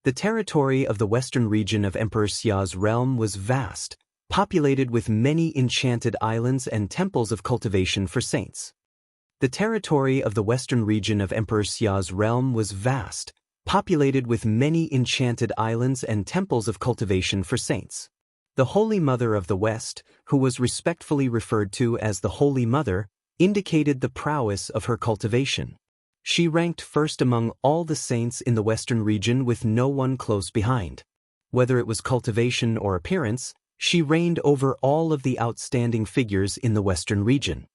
The territory of the western region of Emperor Xia's realm was vast, populated with many enchanted islands and temples of cultivation for saints. The territory of the western region of Emperor Xia's realm was vast, populated with many enchanted islands and temples of cultivation for saints. The Holy Mother of the West, who was respectfully referred to as the Holy Mother, indicated the prowess of her cultivation. She ranked first among all the saints in the western region with no one close behind. Whether it was cultivation or appearance, she reigned over all of the outstanding figures in the western region.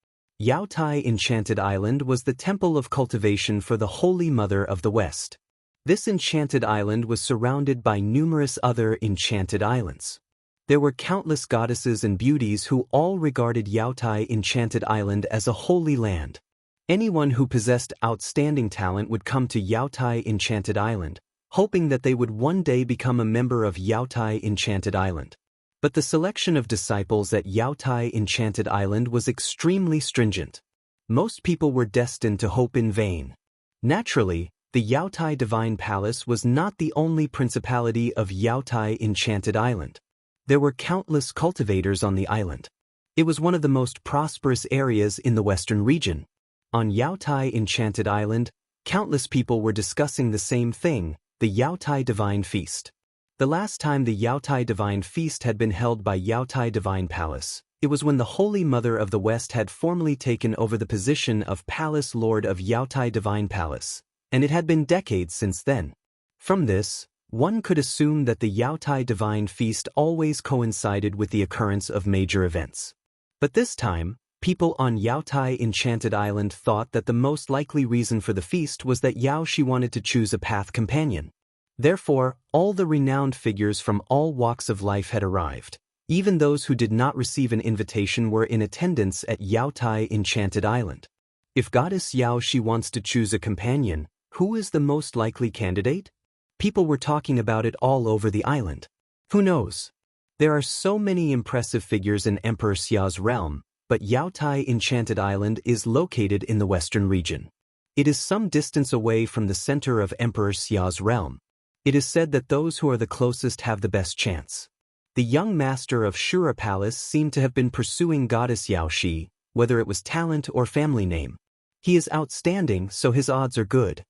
Yaotai Enchanted Island was the temple of cultivation for the Holy Mother of the West. This enchanted island was surrounded by numerous other enchanted islands. There were countless goddesses and beauties who all regarded Yaotai Enchanted Island as a holy land. Anyone who possessed outstanding talent would come to Yaotai Enchanted Island, hoping that they would one day become a member of Yaotai Enchanted Island. But the selection of disciples at Yaotai Enchanted Island was extremely stringent. Most people were destined to hope in vain. Naturally, the Yaotai Divine Palace was not the only principality of Yaotai Enchanted Island. There were countless cultivators on the island. It was one of the most prosperous areas in the western region. On Yaotai Enchanted Island, countless people were discussing the same thing, the Yaotai Divine Feast. The last time the Yaotai Divine Feast had been held by Yaotai Divine Palace, it was when the Holy Mother of the West had formally taken over the position of Palace Lord of Yaotai Divine Palace, and it had been decades since then. From this, one could assume that the Yaotai Divine Feast always coincided with the occurrence of major events. But this time, people on Yaotai Enchanted Island thought that the most likely reason for the feast was that Yao Shi wanted to choose a path companion. Therefore, all the renowned figures from all walks of life had arrived. Even those who did not receive an invitation were in attendance at Yaotai Enchanted Island. If Goddess Yao Shi wants to choose a companion, who is the most likely candidate? People were talking about it all over the island. Who knows? There are so many impressive figures in Emperor Xia's realm, but Yaotai Enchanted Island is located in the western region. It is some distance away from the center of Emperor Xia's realm. It is said that those who are the closest have the best chance. The young master of Shura Palace seemed to have been pursuing Goddess Yao Shi, whether it was talent or family name. He is outstanding, so his odds are good.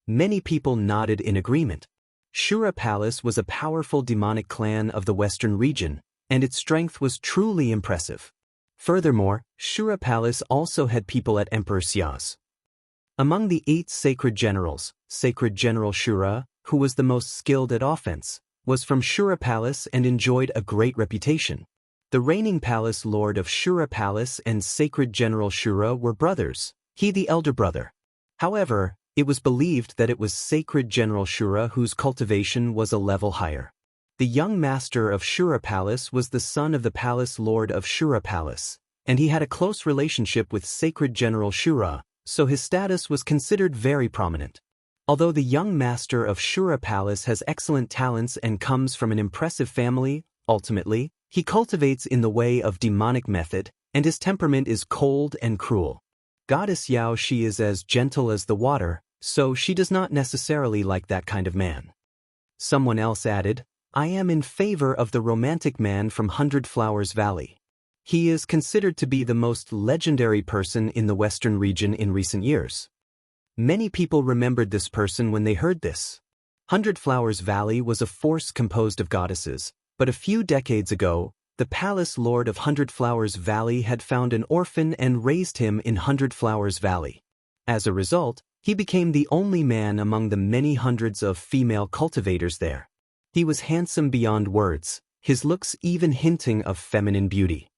Many people nodded in agreement. Shura Palace was a powerful demonic clan of the western region, and its strength was truly impressive. Furthermore, Shura Palace also had people at Emperor Xia's. Among the 8 sacred generals, Sacred General Shura, who was the most skilled at offense, was from Shura Palace and enjoyed a great reputation. The reigning Palace Lord of Shura Palace and Sacred General Shura were brothers, he the elder brother. However, it was believed that it was Sacred General Shura whose cultivation was a level higher. The young master of Shura Palace was the son of the Palace Lord of Shura Palace, and he had a close relationship with Sacred General Shura, so his status was considered very prominent. Although the young master of Shura Palace has excellent talents and comes from an impressive family, ultimately, he cultivates in the way of demonic method, and his temperament is cold and cruel. Goddess Yao Shi is as gentle as the water, so she does not necessarily like that kind of man. Someone else added, I am in favor of the romantic man from Hundred Flowers Valley. He is considered to be the most legendary person in the western region in recent years. Many people remembered this person when they heard this. Hundred Flowers Valley was a force composed of goddesses, but a few decades ago, the Palace Lord of Hundred Flowers Valley had found an orphan and raised him in Hundred Flowers Valley. As a result, he became the only man among the many hundreds of female cultivators there. He was handsome beyond words, his looks even hinting of feminine beauty.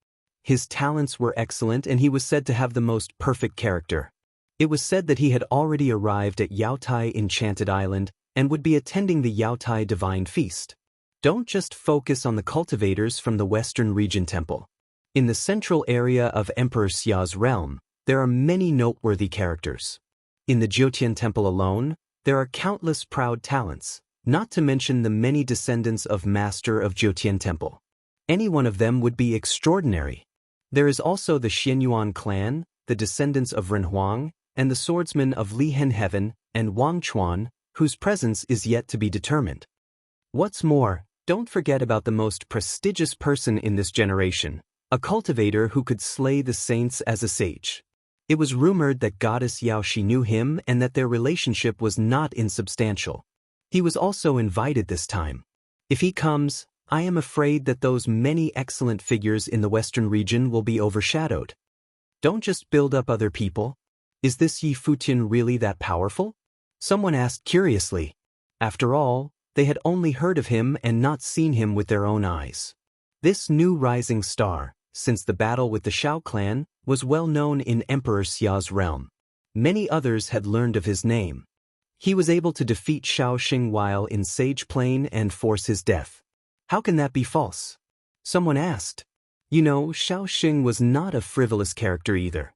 His talents were excellent and he was said to have the most perfect character. It was said that he had already arrived at Yaotai Enchanted Island and would be attending the Yaotai Divine Feast. Don't just focus on the cultivators from the Western Region Temple. In the central area of Emperor Xia's realm, there are many noteworthy characters. In the Futian Temple alone, there are countless proud talents, not to mention the many descendants of Master of Futian Temple. Any one of them would be extraordinary. There is also the Xianyuan clan, the descendants of Renhuang, and the swordsmen of Lihen Heaven and Wang Chuan, whose presence is yet to be determined. What's more, don't forget about the most prestigious person in this generation, a cultivator who could slay the saints as a sage. It was rumored that goddess Yaoshi knew him and that their relationship was not insubstantial. He was also invited this time. If he comes, I am afraid that those many excellent figures in the Western region will be overshadowed. Don't just build up other people. Is this Yi Futian really that powerful? Someone asked curiously. After all, they had only heard of him and not seen him with their own eyes. This new rising star, since the battle with the Shao clan, was well known in Emperor Xia's realm. Many others had learned of his name. He was able to defeat Shao Xing while in Sage Plain and force his death. How can that be false? Someone asked. You know, Shao Xing was not a frivolous character either.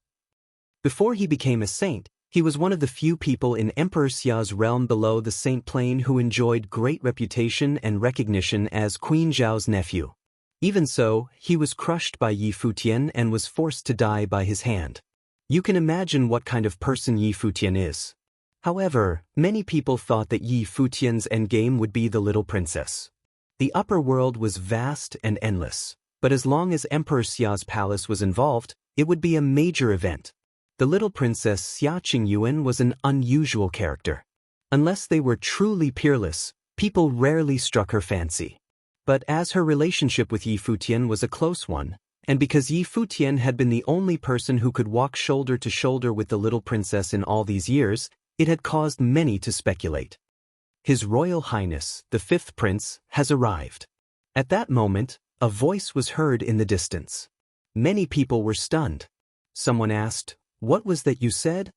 Before he became a saint, he was one of the few people in Emperor Xia's realm below the Saint Plain who enjoyed great reputation and recognition as Queen Zhao's nephew. Even so, he was crushed by Yi Futian and was forced to die by his hand. You can imagine what kind of person Yi Futian is. However, many people thought that Yi Futian's endgame would be the little princess. The upper world was vast and endless, but as long as Emperor Xia's palace was involved, it would be a major event. The little princess Xia Qingyuan was an unusual character. Unless they were truly peerless, people rarely struck her fancy. But as her relationship with Yi Futian was a close one, and because Yi Futian had been the only person who could walk shoulder to shoulder with the little princess in all these years, it had caused many to speculate. His Royal Highness, the fifth prince, has arrived. At that moment, a voice was heard in the distance. Many people were stunned. Someone asked, "What was that you said?"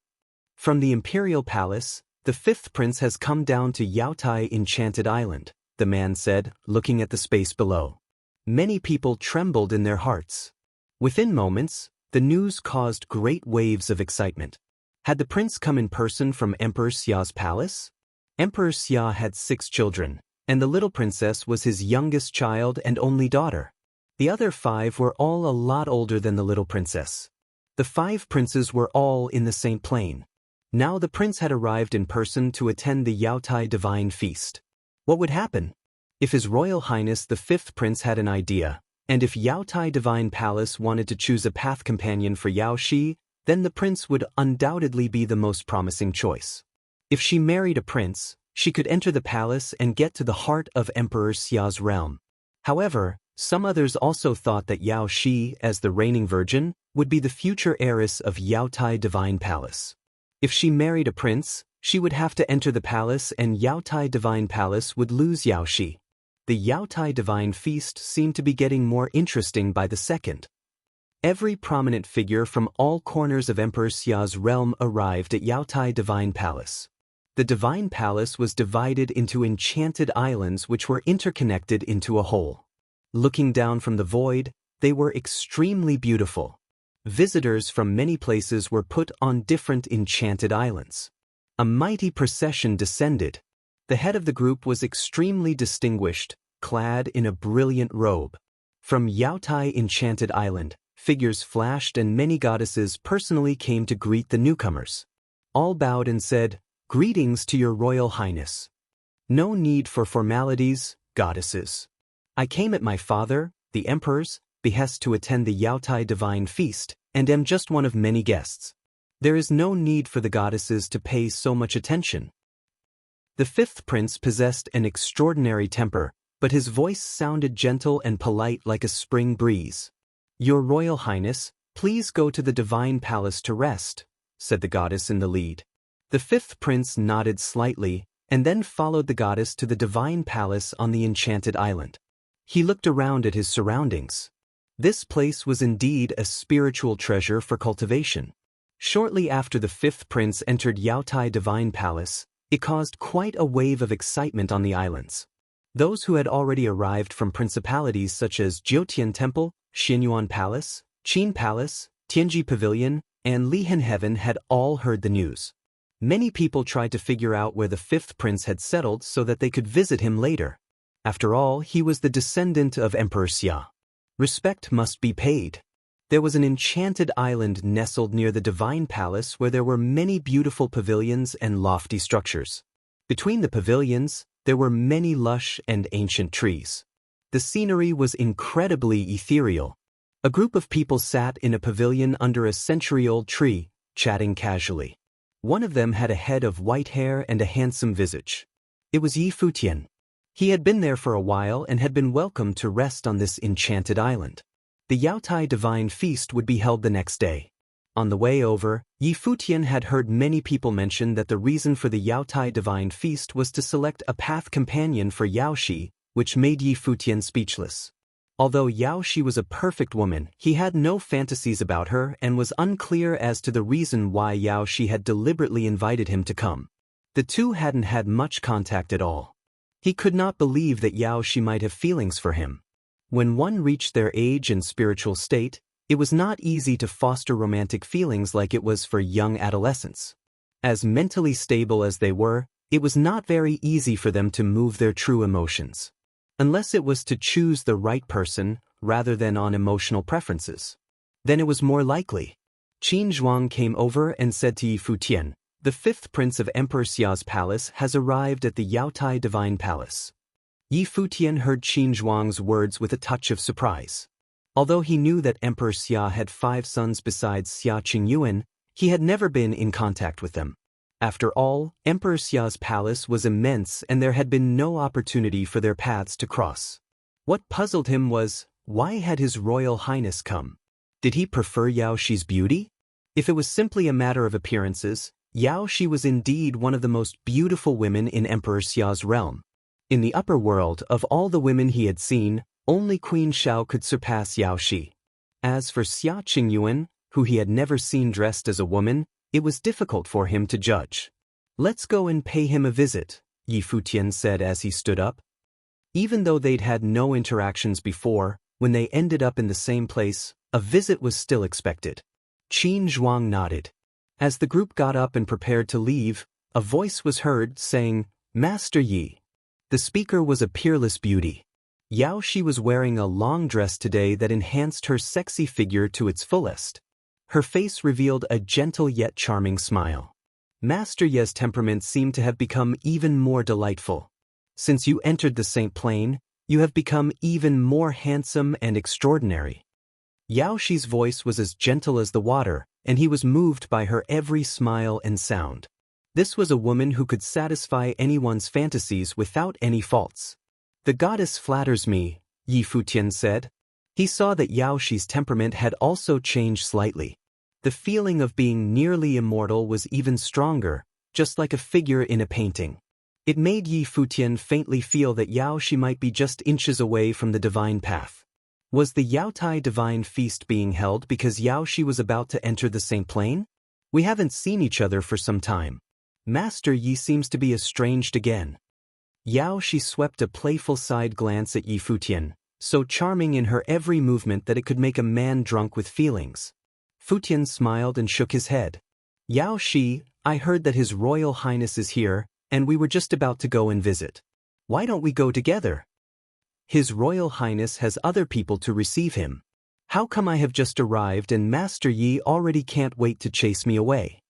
From the imperial palace, the fifth prince has come down to Yaotai Enchanted Island, the man said, looking at the space below. Many people trembled in their hearts. Within moments, the news caused great waves of excitement. Had the prince come in person from Emperor Xia's palace? Emperor Xia had 6 children, and the little princess was his youngest child and only daughter. The other 5 were all a lot older than the little princess. The 5 princes were all in the Saint Plain. Now the prince had arrived in person to attend the Yaotai Divine Feast. What would happen? If His Royal Highness the 5th Prince had an idea, and if Yaotai Divine Palace wanted to choose a path companion for Yaoshi, then the prince would undoubtedly be the most promising choice. If she married a prince, she could enter the palace and get to the heart of Emperor Xia's realm. However, some others also thought that Yaoshi, as the reigning virgin, would be the future heiress of Yaotai Divine Palace. If she married a prince, she would have to enter the palace and Yaotai Divine Palace would lose Yaoshi. The Yaotai Divine Feast seemed to be getting more interesting by the second. Every prominent figure from all corners of Emperor Xia's realm arrived at Yaotai Divine Palace. The Divine Palace was divided into enchanted islands which were interconnected into a whole. Looking down from the void, they were extremely beautiful. Visitors from many places were put on different enchanted islands. A mighty procession descended. The head of the group was extremely distinguished, clad in a brilliant robe. From Yaotai Enchanted Island, figures flashed and many goddesses personally came to greet the newcomers. All bowed and said, "Greetings to your Royal Highness." No need for formalities, goddesses. I came at my father, the Emperor's, behest to attend the Yaotai Divine Feast, and am just one of many guests. There is no need for the goddesses to pay so much attention. The 5th prince possessed an extraordinary temper, but his voice sounded gentle and polite like a spring breeze. "Your Royal Highness, please go to the Divine Palace to rest," said the goddess in the lead. The 5th prince nodded slightly, and then followed the goddess to the Divine Palace on the Enchanted Island. He looked around at his surroundings. This place was indeed a spiritual treasure for cultivation. Shortly after the 5th prince entered Yaotai Divine Palace, it caused quite a wave of excitement on the islands. Those who had already arrived from principalities such as Jiutian Temple, Xinyuan Palace, Qin Palace, Tianji Pavilion, and Lihan Heaven had all heard the news. Many people tried to figure out where the 5th prince had settled so that they could visit him later. After all, he was the descendant of Emperor Xia. Respect must be paid. There was an enchanted island nestled near the Divine Palace where there were many beautiful pavilions and lofty structures. Between the pavilions, There were many lush and ancient trees. The scenery was incredibly ethereal. A group of people sat in a pavilion under a century-old tree, chatting casually. One of them had a head of white hair and a handsome visage. It was Futian. He had been there for a while and had been welcomed to rest on this enchanted island. The Yaotai divine feast would be held the next day. On the way over, Futian had heard many people mention that the reason for the Yaotai divine feast was to select a path companion for Yaoshi, which made Futian speechless. Although Yaoshi was a perfect woman, he had no fantasies about her and was unclear as to the reason why Yaoshi had deliberately invited him to come. The two hadn't had much contact at all. He could not believe that Yaoshi might have feelings for him. When one reached their age and spiritual state, it was not easy to foster romantic feelings like it was for young adolescents. As mentally stable as they were, it was not very easy for them to move their true emotions. Unless it was to choose the right person, rather than on emotional preferences. Then it was more likely. Qin Zhuang came over and said to Futian, "The fifth prince of Emperor Xia's palace has arrived at the Yaotai Divine Palace." Futian heard Qin Zhuang's words with a touch of surprise. Although he knew that Emperor Xia had 5 sons besides Xia Qingyuan, he had never been in contact with them. After all, Emperor Xia's palace was immense and there had been no opportunity for their paths to cross. What puzzled him was, why had His Royal Highness come? Did he prefer Yaoshi's beauty? If it was simply a matter of appearances, Yaoshi was indeed one of the most beautiful women in Emperor Xia's realm. In the upper world, of all the women he had seen, only Queen Xiao could surpass Yaoshi. As for Xia Qingyuan, who he had never seen dressed as a woman, it was difficult for him to judge. "Let's go and pay him a visit," Futian said as he stood up. Even though they'd had no interactions before, when they ended up in the same place, a visit was still expected. Qin Zhuang nodded. As the group got up and prepared to leave, a voice was heard saying, "Master Yi." The speaker was a peerless beauty. Yaoshi was wearing a long dress today that enhanced her sexy figure to its fullest. Her face revealed a gentle yet charming smile. Master Ye's temperament seemed to have become even more delightful. Since you entered the Saint Plain, you have become even more handsome and extraordinary. Yaoshi's voice was as gentle as the water, and he was moved by her every smile and sound. This was a woman who could satisfy anyone's fantasies without any faults. "The goddess flatters me," Futian said. He saw that Yaoshi's temperament had also changed slightly. The feeling of being nearly immortal was even stronger, just like a figure in a painting. It made Futian faintly feel that Yaoshi might be just inches away from the divine path. Was the Yaotai divine feast being held because Yaoshi was about to enter the Saint Plain? "We haven't seen each other for some time. Master Yi seems to be estranged again." Yaoshi swept a playful side glance at Futian, so charming in her every movement that it could make a man drunk with feelings. Futian smiled and shook his head. "Yaoshi, I heard that His Royal Highness is here, and we were just about to go and visit. Why don't we go together? His Royal Highness has other people to receive him. How come I have just arrived and Master Yi already can't wait to chase me away?"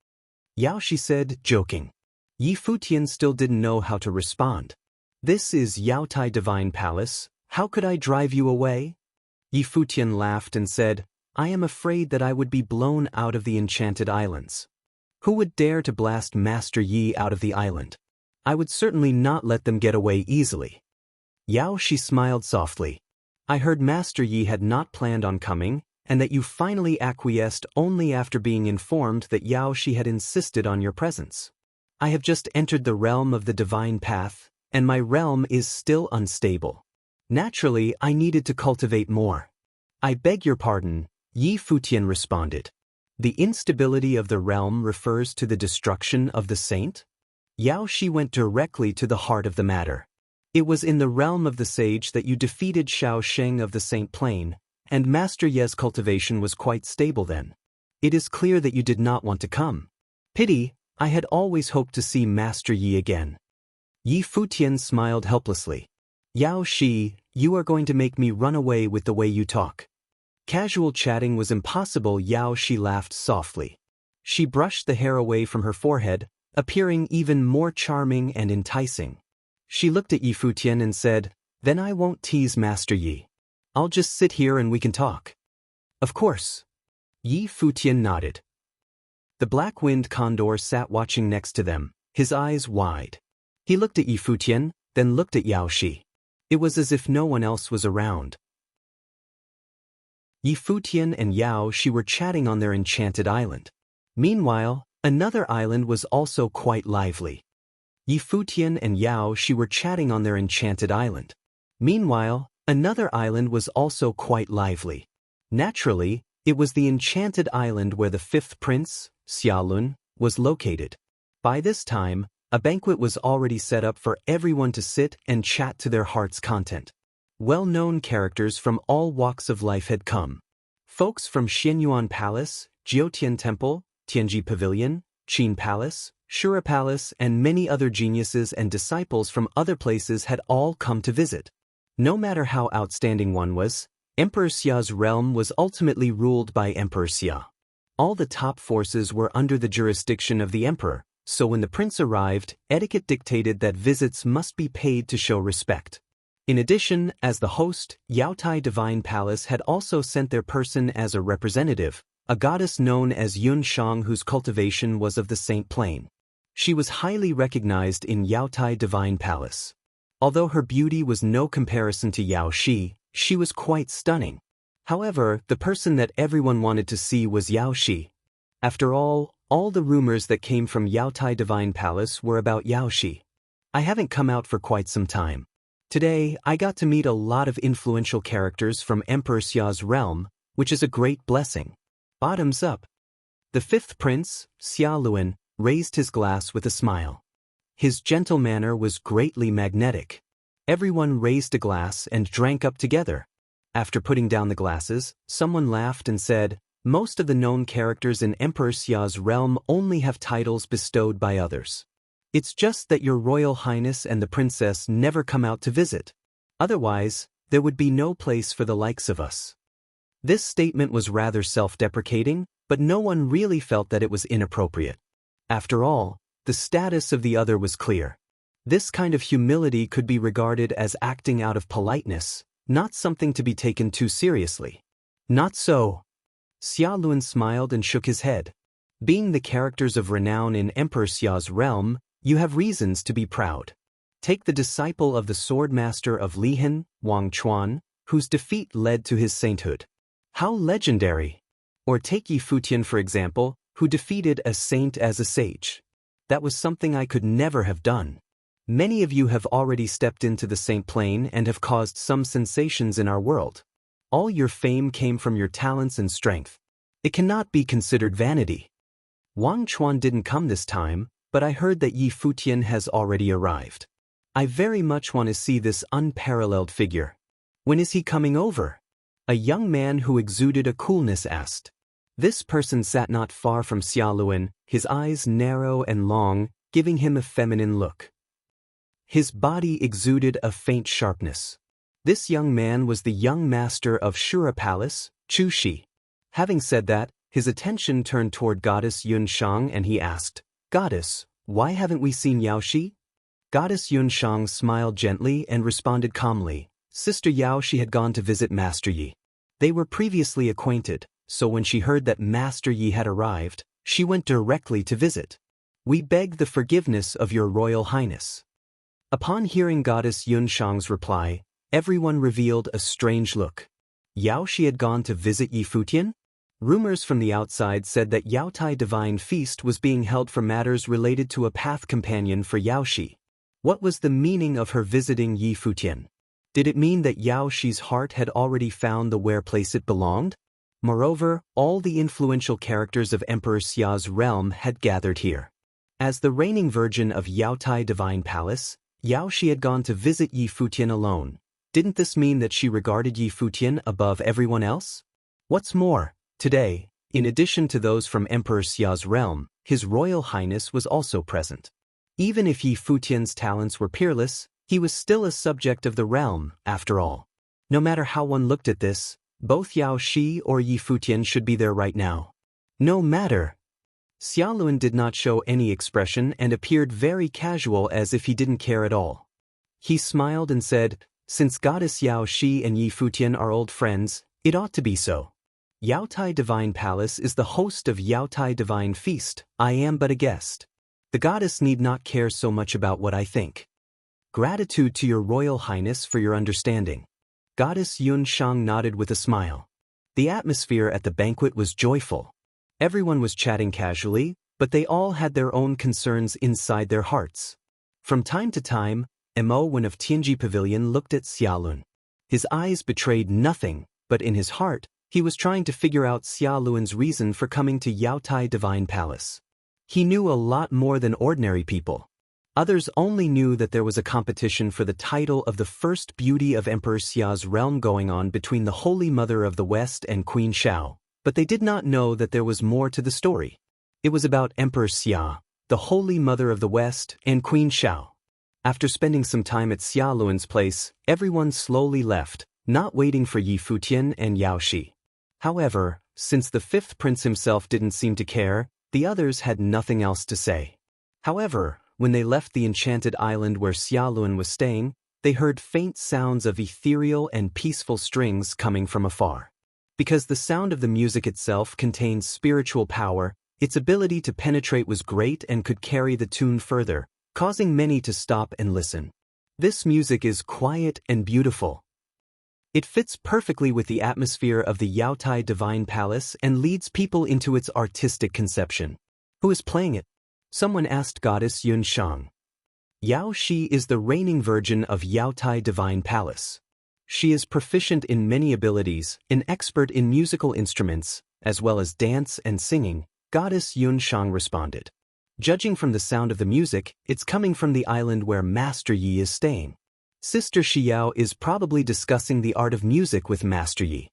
Yaoshi said, joking. Futian still didn't know how to respond. "This is Yaotai Divine Palace. How could I drive you away?" Futian laughed and said, "I am afraid that I would be blown out of the Enchanted Islands. Who would dare to blast Master Yi out of the island? I would certainly not let them get away easily." Yaoshi smiled softly. "I heard Master Yi had not planned on coming, and that you finally acquiesced only after being informed that Yaoshi had insisted on your presence. I have just entered the realm of the divine path, and my realm is still unstable. Naturally, I needed to cultivate more." "I beg your pardon," Futian responded. "The instability of the realm refers to the destruction of the saint?" Yaoshi went directly to the heart of the matter. "It was in the realm of the sage that you defeated Xiao Sheng of the Saint Plain, and Master Ye's cultivation was quite stable then. It is clear that you did not want to come. Pity, I had always hoped to see Master Yi again." Futian smiled helplessly. "Yaoshi, you are going to make me run away with the way you talk." Casual chatting was impossible. Yaoshi laughed softly. She brushed the hair away from her forehead, appearing even more charming and enticing. She looked at Yi Futian and said, "Then I won't tease Master Yi. I'll just sit here and we can talk." "Of course." Yi Futian nodded. The black-winged condor sat watching next to them, his eyes wide. He looked at Yi Futian, then looked at Yao Shi. It was as if no one else was around. Yi Futian and Yao Shi were chatting on their enchanted island. Meanwhile, another island was also quite lively. Yi Futian and Yao Shi were chatting on their enchanted island. Meanwhile, another island was also quite lively. Naturally, it was the enchanted island where the fifth prince, Xiaolun, was located. By this time, a banquet was already set up for everyone to sit and chat to their heart's content. Well-known characters from all walks of life had come. Folks from Xianyuan Palace, Jiutian Temple, Tianji Pavilion, Qin Palace, Shura Palace, and many other geniuses and disciples from other places had all come to visit. No matter how outstanding one was, Emperor Xia's realm was ultimately ruled by Emperor Xia. All the top forces were under the jurisdiction of the emperor, so when the prince arrived, etiquette dictated that visits must be paid to show respect. In addition, as the host, Yaotai Divine Palace had also sent their person as a representative, a goddess known as Yun Shang whose cultivation was of the Saint Plane. She was highly recognized in Yaotai Divine Palace. Although her beauty was no comparison to Yao Shi, she was quite stunning. However, the person that everyone wanted to see was Yao Shi. After all the rumors that came from Yaotai Divine Palace were about Yao Shi. I haven't come out for quite some time. Today, I got to meet a lot of influential characters from Emperor Xia's realm, which is a great blessing. Bottoms up. The fifth prince, Xiaolun, raised his glass with a smile. His gentle manner was greatly magnetic. Everyone raised a glass and drank up together. After putting down the glasses, someone laughed and said, "Most of the known characters in Emperor Xia's realm only have titles bestowed by others. It's just that your Royal Highness and the princess never come out to visit. Otherwise, there would be no place for the likes of us." This statement was rather self-deprecating, but no one really felt that it was inappropriate. After all, the status of the other was clear. This kind of humility could be regarded as acting out of politeness, not something to be taken too seriously. Not so. Xiaolun smiled and shook his head. Being the characters of renown in Emperor Xia's realm, you have reasons to be proud. Take the disciple of the sword master of Lihan, Wang Chuan, whose defeat led to his sainthood. How legendary! Or take Yi Futian for example, who defeated a saint as a sage. That was something I could never have done. Many of you have already stepped into the Saint Plane and have caused some sensations in our world. All your fame came from your talents and strength. It cannot be considered vanity. Wang Chuan didn't come this time, but I heard that Yi Futian has already arrived. I very much want to see this unparalleled figure. When is he coming over? A young man who exuded a coolness asked. This person sat not far from Xiaolun, his eyes narrow and long, giving him a feminine look. His body exuded a faint sharpness. This young man was the young master of Shura Palace, Chu Shi. Having said that, his attention turned toward Goddess Yun Shang and he asked, "Goddess, why haven't we seen Yao Shi?" Goddess Yun Shang smiled gently and responded calmly. Sister Yao Shi had gone to visit Master Yi. They were previously acquainted, so when she heard that Master Yi had arrived, she went directly to visit. "We beg the forgiveness of your Royal Highness." Upon hearing Goddess Yun Shang's reply, everyone revealed a strange look. Yao Shi had gone to visit Yi Futian? Rumors from the outside said that Yaotai Divine Feast was being held for matters related to a path companion for Yao Shi. What was the meaning of her visiting Yi Futian? Did it mean that Yao Shi's heart had already found the where place it belonged? Moreover, all the influential characters of Emperor Xia's realm had gathered here. As the reigning virgin of Yaotai Divine Palace, Yao Shi had gone to visit Yi Futian alone. Didn't this mean that she regarded Yi Futian above everyone else? What's more, today, in addition to those from Emperor Xia's realm, His Royal Highness was also present. Even if Yi Futian's talents were peerless, he was still a subject of the realm, after all. No matter how one looked at this, both Yao Shi or Yi Futian should be there right now. No matter. Xiaolun did not show any expression and appeared very casual as if he didn't care at all. He smiled and said, "Since Goddess Yao Shi and Yi Futian are old friends, it ought to be so. Yaotai Divine Palace is the host of Yaotai Divine Feast. I am but a guest. The goddess need not care so much about what I think. Gratitude to your Royal Highness for your understanding." Goddess Yun Shang nodded with a smile. The atmosphere at the banquet was joyful. Everyone was chatting casually, but they all had their own concerns inside their hearts. From time to time, Mo Wen of Tianji Pavilion looked at Xiaolun. His eyes betrayed nothing, but in his heart, he was trying to figure out Xiaolun's reason for coming to Yaotai Divine Palace. He knew a lot more than ordinary people. Others only knew that there was a competition for the title of the first beauty of Emperor Xia's realm going on between the Holy Mother of the West and Queen Xiao, but they did not know that there was more to the story. It was about Emperor Xia, the Holy Mother of the West, and Queen Xiao. After spending some time at Xiaolun's place, everyone slowly left, not waiting for Yi Futian and Yao Shi. However, since the fifth prince himself didn't seem to care, the others had nothing else to say. However, when they left the enchanted island where Xiaolun was staying, they heard faint sounds of ethereal and peaceful strings coming from afar. Because the sound of the music itself contained spiritual power, its ability to penetrate was great and could carry the tune further, causing many to stop and listen. This music is quiet and beautiful. It fits perfectly with the atmosphere of the Yaotai Divine Palace and leads people into its artistic conception. Who is playing it? Someone asked Goddess Yun Shang. Yao Shi is the reigning virgin of Yaotai Divine Palace. She is proficient in many abilities, an expert in musical instruments, as well as dance and singing, Goddess Yun Shang responded. Judging from the sound of the music, it's coming from the island where Master Yi is staying. Sister Xiao is probably discussing the art of music with Master Yi.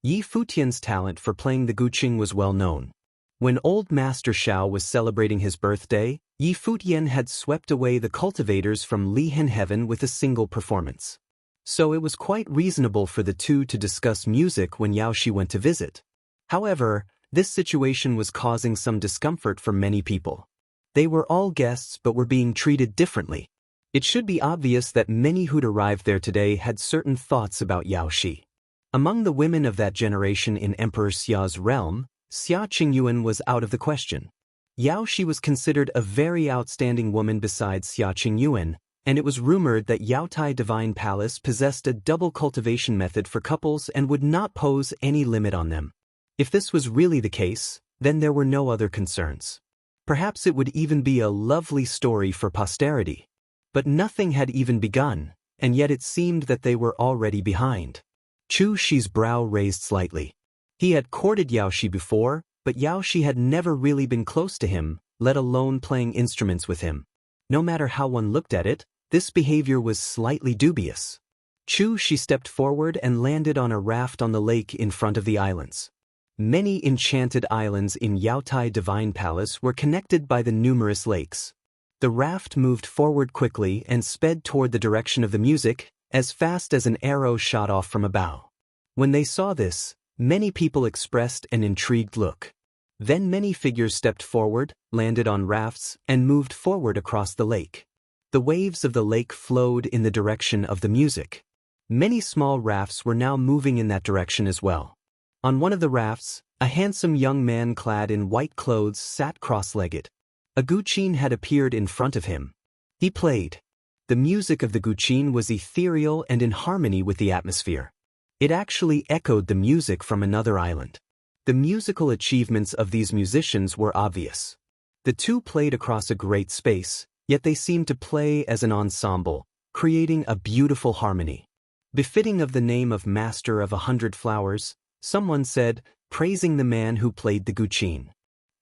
Yi Futian's talent for playing the guqing was well known. When old Master Xiao was celebrating his birthday, Yi Futian had swept away the cultivators from Lihen Heaven with a single performance. So it was quite reasonable for the two to discuss music when Yao Shi went to visit. However, this situation was causing some discomfort for many people. They were all guests but were being treated differently. It should be obvious that many who'd arrived there today had certain thoughts about Yao Shi. Among the women of that generation in Emperor Xia's realm, Xia Qingyuan was out of the question. Yao Shi was considered a very outstanding woman besides Xia Qingyuan, and it was rumored that Yaotai Divine Palace possessed a double cultivation method for couples and would not pose any limit on them. If this was really the case, then there were no other concerns. Perhaps it would even be a lovely story for posterity. But nothing had even begun, and yet it seemed that they were already behind. Chu Shi's brow raised slightly. He had courted Yao Shi before, but Yao Shi had never really been close to him, let alone playing instruments with him. No matter how one looked at it, this behavior was slightly dubious. Chu Shi stepped forward and landed on a raft on the lake in front of the islands. Many enchanted islands in Yaotai Divine Palace were connected by the numerous lakes. The raft moved forward quickly and sped toward the direction of the music, as fast as an arrow shot off from a bow. When they saw this, many people expressed an intrigued look. Then many figures stepped forward, landed on rafts, and moved forward across the lake. The waves of the lake flowed in the direction of the music. Many small rafts were now moving in that direction as well. On one of the rafts, a handsome young man clad in white clothes sat cross-legged. A guqin had appeared in front of him. He played. The music of the guqin was ethereal and in harmony with the atmosphere. It actually echoed the music from another island. The musical achievements of these musicians were obvious. The two played across a great space, yet they seemed to play as an ensemble, creating a beautiful harmony. Befitting of the name of Master of 100 Flowers, someone said, praising the man who played the guqin.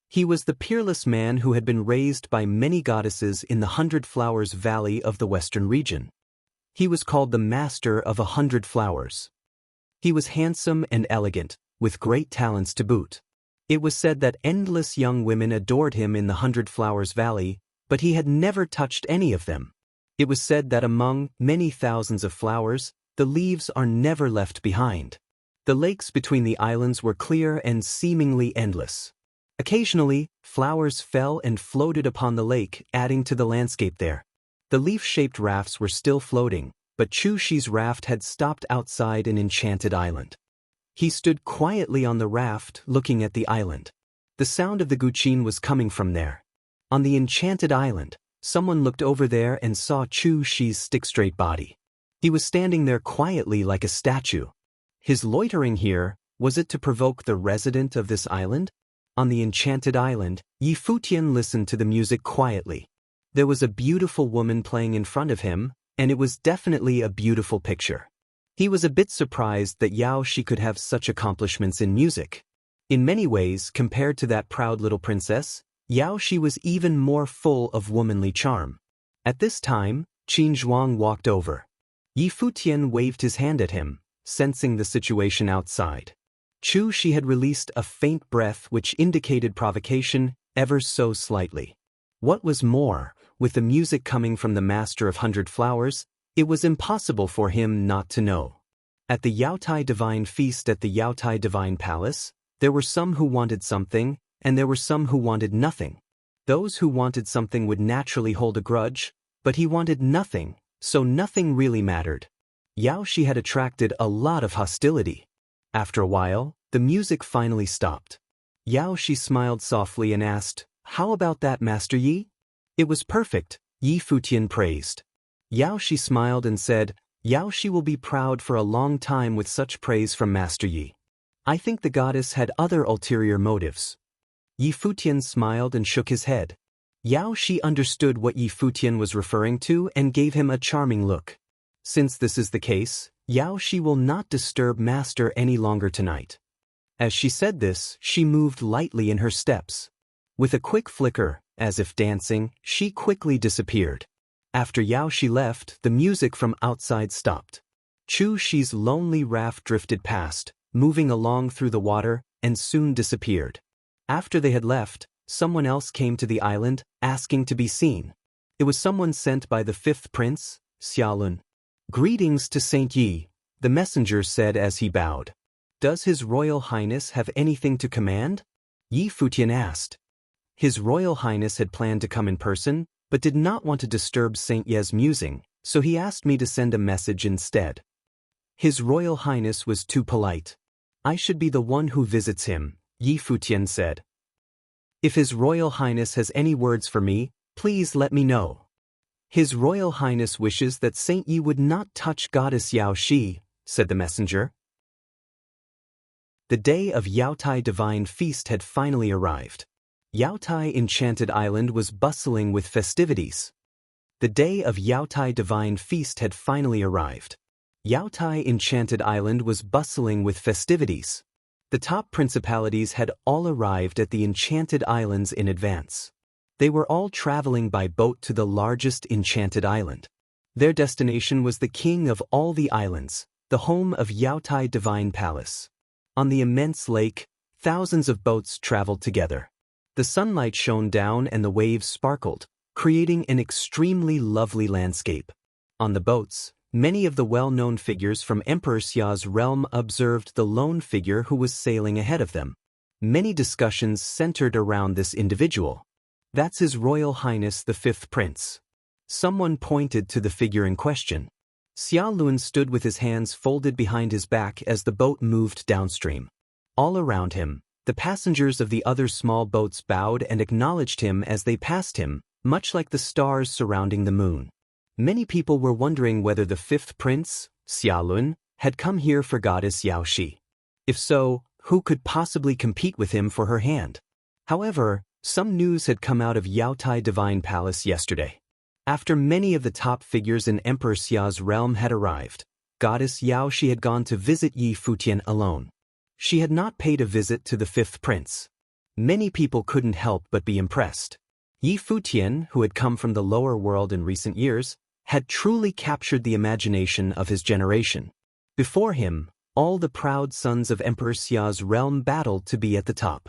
He was the peerless man who had been raised by many goddesses in the 100 Flowers Valley of the Western region. He was called the Master of 100 Flowers. He was handsome and elegant, with great talents to boot. It was said that endless young women adored him in the 100 Flowers Valley, but he had never touched any of them. It was said that among many thousands of flowers, the leaves are never left behind. The lakes between the islands were clear and seemingly endless. Occasionally, flowers fell and floated upon the lake, adding to the landscape there. The leaf-shaped rafts were still floating, but Chu Shi's raft had stopped outside an enchanted island. He stood quietly on the raft, looking at the island. The sound of the guqin was coming from there. On the enchanted island, someone looked over there and saw Chu Shi's stick-straight body. He was standing there quietly like a statue. His loitering here, was it to provoke the resident of this island? On the enchanted island, Futian listened to the music quietly. There was a beautiful woman playing in front of him, and it was definitely a beautiful picture. He was a bit surprised that Yao Shi could have such accomplishments in music. In many ways, compared to that proud little princess, Yao Shi was even more full of womanly charm. At this time, Qin Zhuang walked over. Futian waved his hand at him, sensing the situation outside. Chu Shi had released a faint breath which indicated provocation, ever so slightly. What was more, with the music coming from the Master of 100 Flowers, it was impossible for him not to know. At the Yaotai Divine Feast at the Yaotai Divine Palace, there were some who wanted something, and there were some who wanted nothing. Those who wanted something would naturally hold a grudge, but he wanted nothing, so nothing really mattered. Yao Shi had attracted a lot of hostility. After a while, the music finally stopped. Yao Shi smiled softly and asked, "How about that, Master Yi?" "It was perfect," Futian praised. Yao Shi smiled and said, "Yao Shi will be proud for a long time with such praise from Master Yi. I think the goddess had other ulterior motives." Futian smiled and shook his head. Yao Shi understood what Futian was referring to and gave him a charming look. Since this is the case, Yao Shi will not disturb Master any longer tonight. As she said this, she moved lightly in her steps. With a quick flicker, as if dancing, she quickly disappeared. After Yao Shi left, the music from outside stopped. Chu Shi's lonely raft drifted past, moving along through the water, and soon disappeared. After they had left, someone else came to the island, asking to be seen. It was someone sent by the fifth prince, Xiaolun. "Greetings to Saint Yi," the messenger said as he bowed. "Does His Royal Highness have anything to command?" Futian asked. His Royal Highness had planned to come in person, but did not want to disturb Saint Ye's musing, so he asked me to send a message instead. His Royal Highness was too polite. "I should be the one who visits him," Futian said. "If His Royal Highness has any words for me, please let me know." "His Royal Highness wishes that Saint Yi would not touch Goddess Yao Shi," said the messenger. The day of Yaotai Divine Feast had finally arrived. Yaotai Enchanted Island was bustling with festivities. The day of Yaotai Divine Feast had finally arrived. Yaotai Enchanted Island was bustling with festivities. The top principalities had all arrived at the Enchanted Islands in advance. They were all traveling by boat to the largest enchanted island. Their destination was the king of all the islands, the home of Yaotai Divine Palace. On the immense lake, thousands of boats traveled together. The sunlight shone down and the waves sparkled, creating an extremely lovely landscape. On the boats, many of the well-known figures from Emperor Xia's realm observed the lone figure who was sailing ahead of them. Many discussions centered around this individual. "That's His Royal Highness the Fifth Prince." Someone pointed to the figure in question. Xiaolun stood with his hands folded behind his back as the boat moved downstream. All around him, the passengers of the other small boats bowed and acknowledged him as they passed him, much like the stars surrounding the moon. Many people were wondering whether the fifth prince, Xiaolun, had come here for Goddess Yao Shi. If so, who could possibly compete with him for her hand? However, some news had come out of Yaotai Divine Palace yesterday. After many of the top figures in Emperor Xia's realm had arrived, Goddess Yao Shi had gone to visit Futian alone. She had not paid a visit to the fifth prince. Many people couldn't help but be impressed. Futian, who had come from the lower world in recent years, had truly captured the imagination of his generation. Before him, all the proud sons of Emperor Xia's realm battled to be at the top.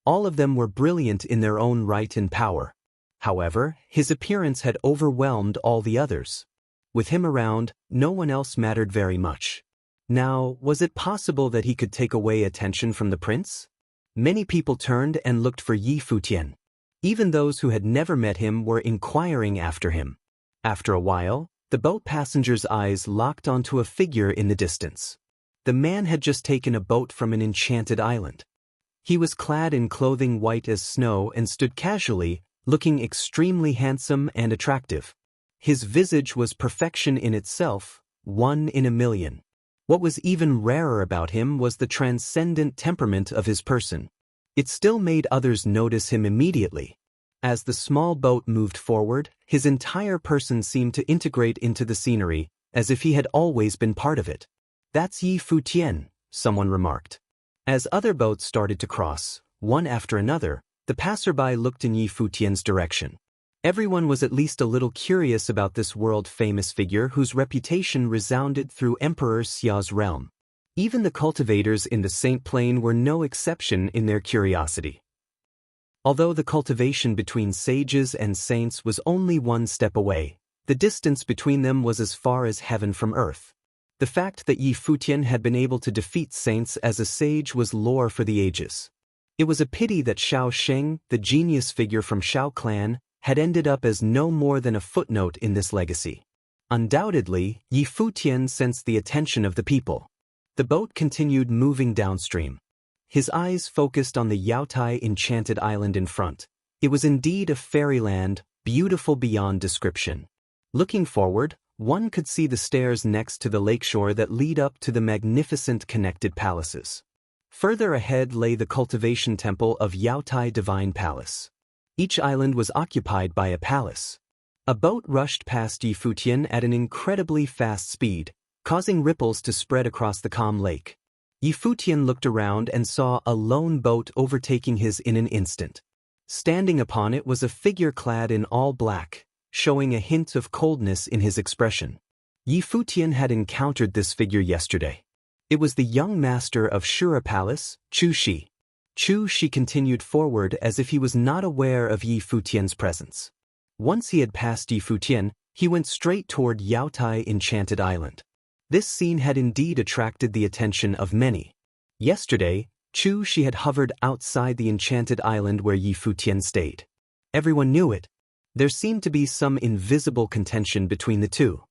All of them were brilliant in their own right and power. However, his appearance had overwhelmed all the others. With him around, no one else mattered very much. Now, was it possible that he could take away attention from the prince? Many people turned and looked for Futian. Even those who had never met him were inquiring after him. After a while, the boat passengers' eyes locked onto a figure in the distance. The man had just taken a boat from an enchanted island. He was clad in clothing white as snow and stood casually, looking extremely handsome and attractive. His visage was perfection in itself, one in a million. What was even rarer about him was the transcendent temperament of his person. It still made others notice him immediately. As the small boat moved forward, his entire person seemed to integrate into the scenery, as if he had always been part of it. "That's Yi Futian," someone remarked. As other boats started to cross, one after another, the passerby looked in Yi Futian's direction. Everyone was at least a little curious about this world-famous figure whose reputation resounded through Emperor Xia's realm. Even the cultivators in the Saint Plain were no exception in their curiosity. Although the cultivation between sages and saints was only one step away, the distance between them was as far as heaven from earth. The fact that Yi Futian had been able to defeat saints as a sage was lore for the ages. It was a pity that Xiao Sheng, the genius figure from Xiao clan, had ended up as no more than a footnote in this legacy. Undoubtedly, Yi Futian sensed the attention of the people. The boat continued moving downstream. His eyes focused on the Yaotai enchanted island in front. It was indeed a fairyland, beautiful beyond description. Looking forward, one could see the stairs next to the lakeshore that lead up to the magnificent connected palaces. Further ahead lay the cultivation temple of Yaotai Divine Palace. Each island was occupied by a palace. A boat rushed past Yi Futian at an incredibly fast speed, causing ripples to spread across the calm lake. Yi Futian looked around and saw a lone boat overtaking his in an instant. Standing upon it was a figure clad in all black, showing a hint of coldness in his expression. Yi Futian had encountered this figure yesterday. It was the young master of Shura Palace, Chu Shi. Chu Shi continued forward as if he was not aware of Yi Futian's presence. Once he had passed Yi Futian, he went straight toward Yaotai Enchanted Island. This scene had indeed attracted the attention of many. Yesterday, Chu Shi had hovered outside the enchanted island where Yi Futian stayed. Everyone knew it. There seemed to be some invisible contention between the two.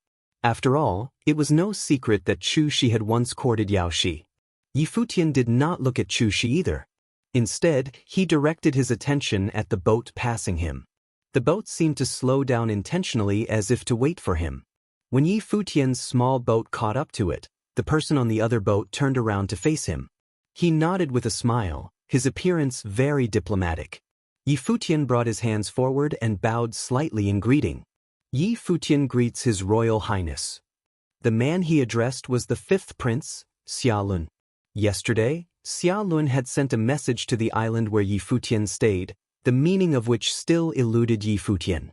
After all, it was no secret that Chu Shi had once courted Yao Shi. Yi Futian did not look at Chu Shi either. Instead, he directed his attention at the boat passing him. The boat seemed to slow down intentionally as if to wait for him. When Yi Futian's small boat caught up to it, the person on the other boat turned around to face him. He nodded with a smile, his appearance very diplomatic. Yi Futian brought his hands forward and bowed slightly in greeting. Yi Futian greets His Royal Highness. The man he addressed was the fifth prince, Xia Lun. Yesterday, Xia Lun had sent a message to the island where Yi Futian stayed, the meaning of which still eluded Yi Futian.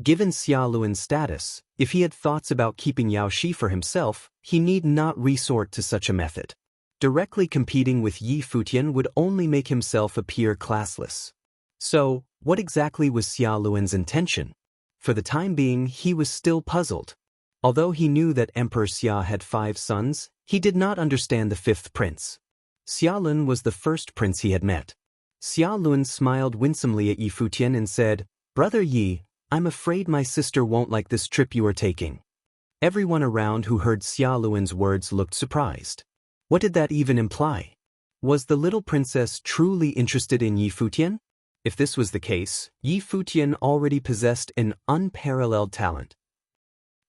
Given Xia Lun's status, if he had thoughts about keeping Yao Shi for himself, he need not resort to such a method. Directly competing with Yi Futian would only make himself appear classless. So, what exactly was Xia Lun's intention? For the time being, he was still puzzled. Although he knew that Emperor Xia had 5 sons, he did not understand the 5th prince. Xia Lun was the first prince he had met. Xia Lun smiled winsomely at Yi Futian and said, "Brother Yi, I'm afraid my sister won't like this trip you are taking." Everyone around who heard Xia Lun's words looked surprised. What did that even imply? Was the little princess truly interested in Yi Futian? If this was the case, Yi Futian already possessed an unparalleled talent.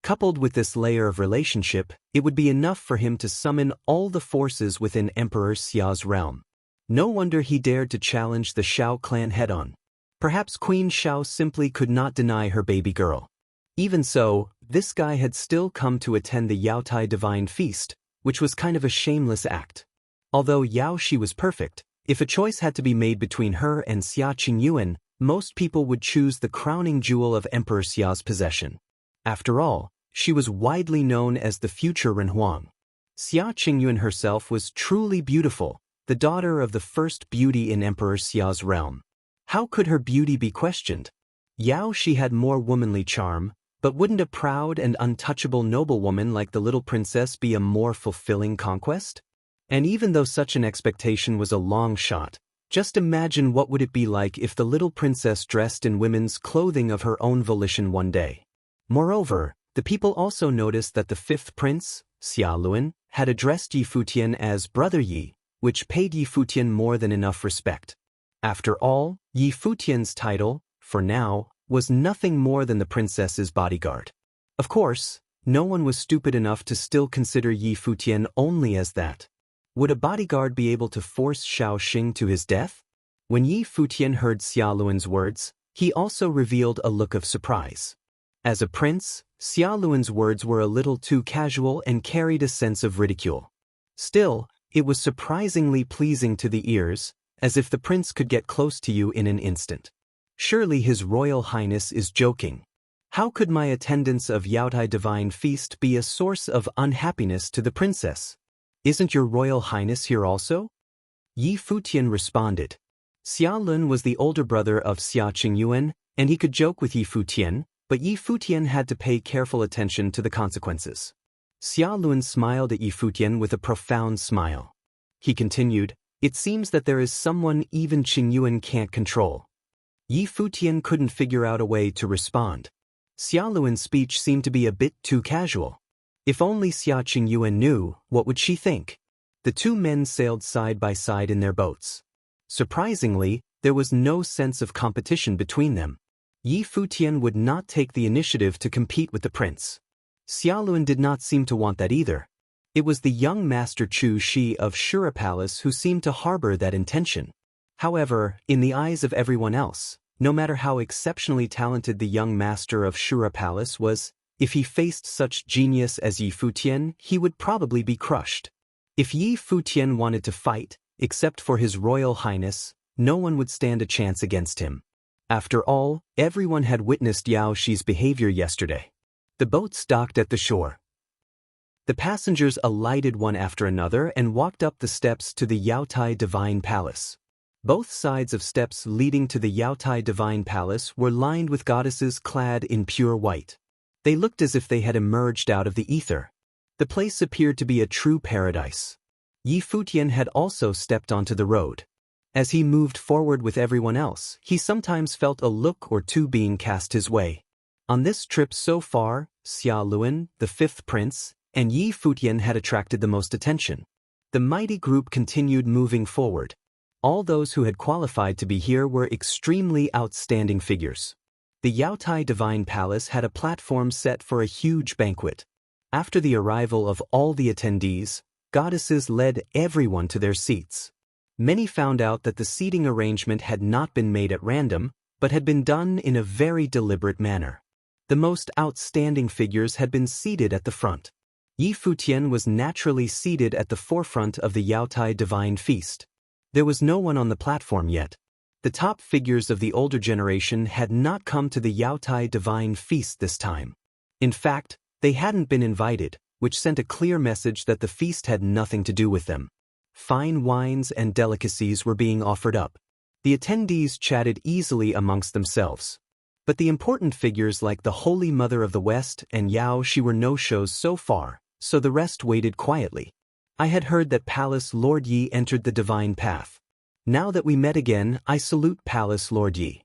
Coupled with this layer of relationship, it would be enough for him to summon all the forces within Emperor Xia's realm. No wonder he dared to challenge the Xiao clan head-on. Perhaps Queen Xiao simply could not deny her baby girl. Even so, this guy had still come to attend the Yaotai Divine Feast, which was kind of a shameless act. Although Yao Shi was perfect, if a choice had to be made between her and Xia Qingyuan, most people would choose the crowning jewel of Emperor Xia's possession. After all, she was widely known as the future Renhuang. Xia Qingyuan herself was truly beautiful, the daughter of the first beauty in Emperor Xia's realm. How could her beauty be questioned? Yao Shi had more womanly charm, but wouldn't a proud and untouchable noblewoman like the little princess be a more fulfilling conquest? And even though such an expectation was a long shot, just imagine what would it be like if the little princess dressed in women's clothing of her own volition one day. Moreover, the people also noticed that the fifth prince, Xia Luan, had addressed Yi Futian as Brother Yi, which paid Yi Futian more than enough respect. After all, Yi Futian's title, for now, was nothing more than the princess's bodyguard. Of course, no one was stupid enough to still consider Yi Futian only as that. Would a bodyguard be able to force Xiao Xing to his death? When Yi Futian heard Xia Luan's words, he also revealed a look of surprise. As a prince, Xia Luan's words were a little too casual and carried a sense of ridicule. Still, it was surprisingly pleasing to the ears, as if the prince could get close to you in an instant. Surely His Royal Highness is joking. How could my attendance of Yaotai Divine Feast be a source of unhappiness to the princess? Isn't your Royal Highness here also? Yi Futian responded. Xia Lun was the older brother of Xia Qingyuan, and he could joke with Yi Futian, but Yi Futian had to pay careful attention to the consequences. Xia Lun smiled at Yi Futian with a profound smile. He continued, "It seems that there is someone even Qingyuan can't control." Yi Futian couldn't figure out a way to respond. Xia Luan's speech seemed to be a bit too casual. If only Xia Qingyuan knew, what would she think? The two men sailed side by side in their boats. Surprisingly, there was no sense of competition between them. Yi Futian would not take the initiative to compete with the prince. Xia Luan did not seem to want that either. It was the young master Chu Shi of Shura Palace who seemed to harbor that intention. However, in the eyes of everyone else, no matter how exceptionally talented the young master of Shura Palace was, if he faced such genius as Yi Futian, he would probably be crushed. If Yi Futian wanted to fight, except for His Royal Highness, no one would stand a chance against him. After all, everyone had witnessed Yao Shi's behavior yesterday. The boats docked at the shore. The passengers alighted one after another and walked up the steps to the Yaotai Divine Palace. Both sides of steps leading to the Yaotai Divine Palace were lined with goddesses clad in pure white. They looked as if they had emerged out of the ether. The place appeared to be a true paradise. Yi Futian had also stepped onto the road. As he moved forward with everyone else, he sometimes felt a look or two being cast his way. On this trip so far, Xia Luan, the fifth prince, and Yi Futian had attracted the most attention. The mighty group continued moving forward. All those who had qualified to be here were extremely outstanding figures. The Yaotai Divine Palace had a platform set for a huge banquet. After the arrival of all the attendees, goddesses led everyone to their seats. Many found out that the seating arrangement had not been made at random, but had been done in a very deliberate manner. The most outstanding figures had been seated at the front. Yi Futian was naturally seated at the forefront of the Yaotai Divine Feast. There was no one on the platform yet. The top figures of the older generation had not come to the Yaotai Divine Feast this time. In fact, they hadn't been invited, which sent a clear message that the feast had nothing to do with them. Fine wines and delicacies were being offered up. The attendees chatted easily amongst themselves. But the important figures like the Holy Mother of the West and Yao Shi were no-shows so far, so the rest waited quietly. I had heard that Palace Lord Yi entered the divine path. Now that we met again, I salute Palace Lord Yi.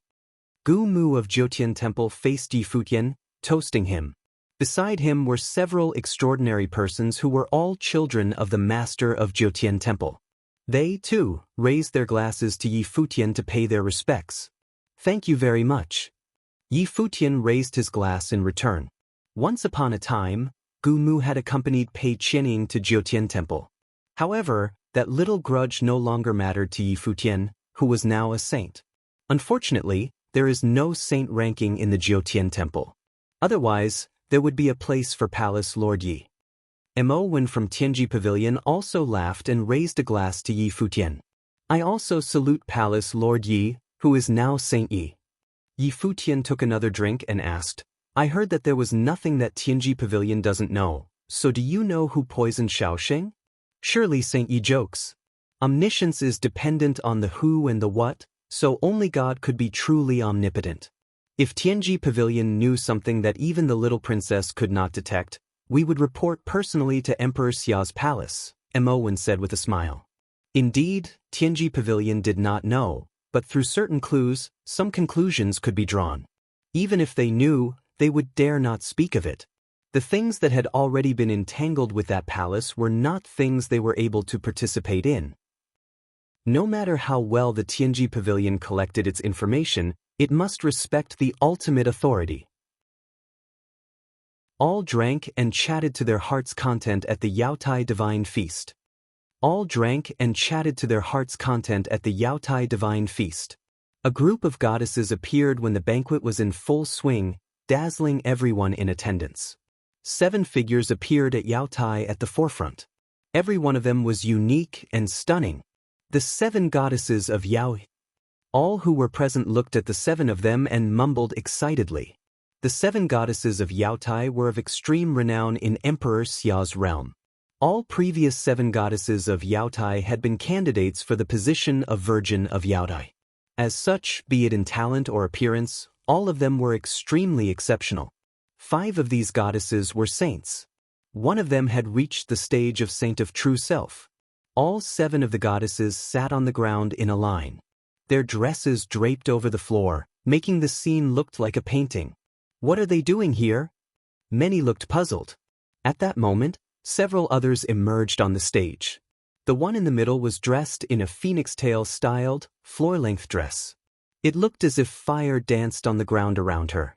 Gu Mu of Jiutian Temple faced Yi Futian, toasting him. Beside him were several extraordinary persons who were all children of the master of Jiutian Temple. They, too, raised their glasses to Yi Futian to pay their respects. "Thank you very much." Yi Futian raised his glass in return. Once upon a time, Gu Mu had accompanied Pei Qianing to Jiutian Temple. However, that little grudge no longer mattered to Yi Futian, who was now a saint. Unfortunately, there is no saint ranking in the Jiutian Temple. Otherwise, there would be a place for Palace Lord Yi. Mo Wen from Tianji Pavilion also laughed and raised a glass to Yi Futian. "I also salute Palace Lord Yi, who is now Saint Yi." Yi Futian took another drink and asked, "I heard that there was nothing that Tianji Pavilion doesn't know, so do you know who poisoned Shaoxing?" Surely Saint Yi jokes. Omniscience is dependent on the who and the what, so only God could be truly omnipotent. If Tianji Pavilion knew something that even the little princess could not detect, we would report personally to Emperor Xia's palace, Mo Wen said with a smile. Indeed, Tianji Pavilion did not know, but through certain clues, some conclusions could be drawn. Even if they knew, they would dare not speak of it. The things that had already been entangled with that palace were not things they were able to participate in. No matter how well the Tianji Pavilion collected its information, it must respect the ultimate authority. All drank and chatted to their heart's content at the Yaotai Divine Feast. All drank and chatted to their heart's content at the Yaotai Divine Feast. A group of goddesses appeared when the banquet was in full swing, dazzling everyone in attendance. 7 figures appeared at Yaotai at the forefront. Every one of them was unique and stunning. The 7 goddesses of Yao. All who were present looked at the 7 of them and mumbled excitedly. The 7 goddesses of Yaotai were of extreme renown in Emperor Xia's realm. All previous 7 goddesses of Yaotai had been candidates for the position of Virgin of Yaotai. As such, be it in talent or appearance, all of them were extremely exceptional. 5 of these goddesses were saints. 1 of them had reached the stage of Saint of True Self. All 7 of the goddesses sat on the ground in a line. Their dresses draped over the floor, making the scene look like a painting. What are they doing here? Many looked puzzled. At that moment, several others emerged on the stage. The one in the middle was dressed in a phoenix tail-styled, floor-length dress. It looked as if fire danced on the ground around her.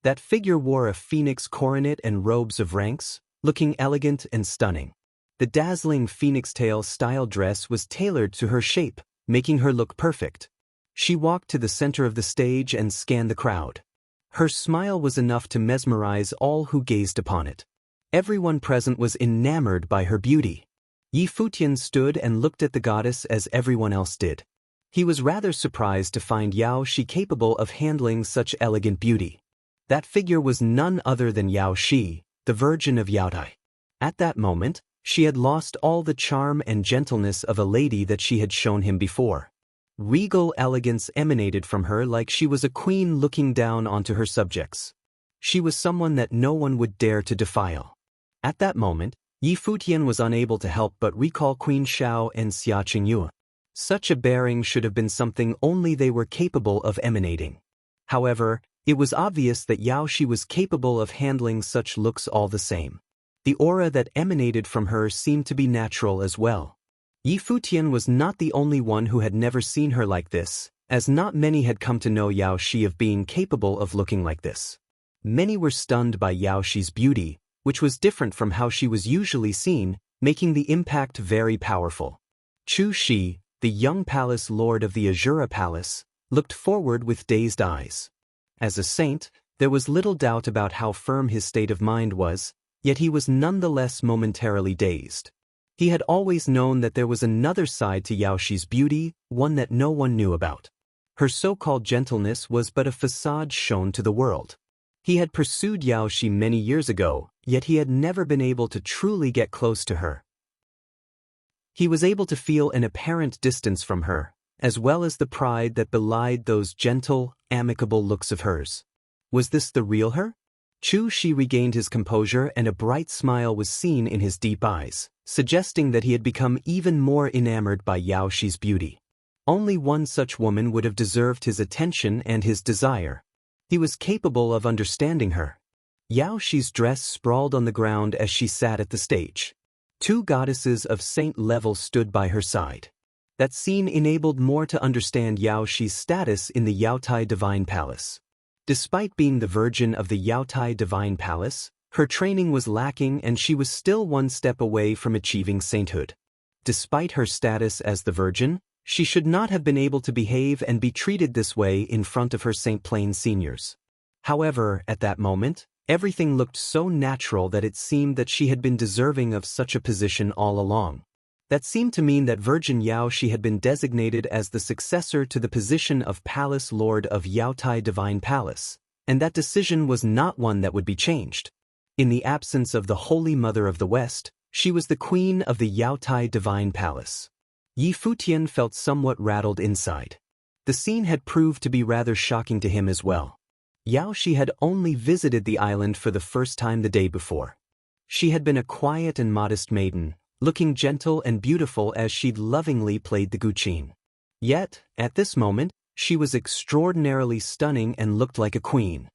That figure wore a phoenix coronet and robes of ranks, looking elegant and stunning. The dazzling phoenix tail-styled dress was tailored to her shape, making her look perfect. She walked to the center of the stage and scanned the crowd. Her smile was enough to mesmerize all who gazed upon it. Everyone present was enamored by her beauty. Futian stood and looked at the goddess as everyone else did. He was rather surprised to find Yao Shi capable of handling such elegant beauty. That figure was none other than Yao Shi, the Virgin of Yaotai. At that moment, she had lost all the charm and gentleness of a lady that she had shown him before. Regal elegance emanated from her like she was a queen looking down onto her subjects. She was someone that no one would dare to defile. At that moment, Futian was unable to help but recall Queen Xiao and Xia Qingyue. Such a bearing should have been something only they were capable of emanating. However, it was obvious that Yao Shi was capable of handling such looks all the same. The aura that emanated from her seemed to be natural as well. Futian was not the only one who had never seen her like this, as not many had come to know Yao Shi of being capable of looking like this. Many were stunned by Yao Shi's beauty, which was different from how she was usually seen, making the impact very powerful. Chu Shi, the young palace lord of the Azura Palace, looked forward with dazed eyes. As a saint, there was little doubt about how firm his state of mind was, yet he was nonetheless momentarily dazed. He had always known that there was another side to Yao Shi's beauty, one that no one knew about. Her so-called gentleness was but a facade shown to the world. He had pursued Yao Shi many years ago, yet he had never been able to truly get close to her. He was able to feel an apparent distance from her, as well as the pride that belied those gentle, amicable looks of hers. Was this the real her? Chu Shi regained his composure and a bright smile was seen in his deep eyes, suggesting that he had become even more enamored by Yao Shi's beauty. Only one such woman would have deserved his attention and his desire. He was capable of understanding her. Yao Shi's dress sprawled on the ground as she sat at the stage. 2 goddesses of saint level stood by her side. That scene enabled more to understand Yao Shi's status in the Yaotai Divine Palace. Despite being the Virgin of the Yaotai Divine Palace, her training was lacking and she was still one step away from achieving sainthood. Despite her status as the Virgin, she should not have been able to behave and be treated this way in front of her St. Plain seniors. However, at that moment, everything looked so natural that it seemed that she had been deserving of such a position all along. That seemed to mean that Virgin Yao Shi had been designated as the successor to the position of Palace Lord of Yaotai Divine Palace, and that decision was not one that would be changed. In the absence of the Holy Mother of the West, she was the Queen of the Yaotai Divine Palace. Futian felt somewhat rattled inside. The scene had proved to be rather shocking to him as well. Yao Shi had only visited the island for the first time the day before. She had been a quiet and modest maiden, looking gentle and beautiful as she'd lovingly played the guqin. Yet, at this moment, she was extraordinarily stunning and looked like a queen.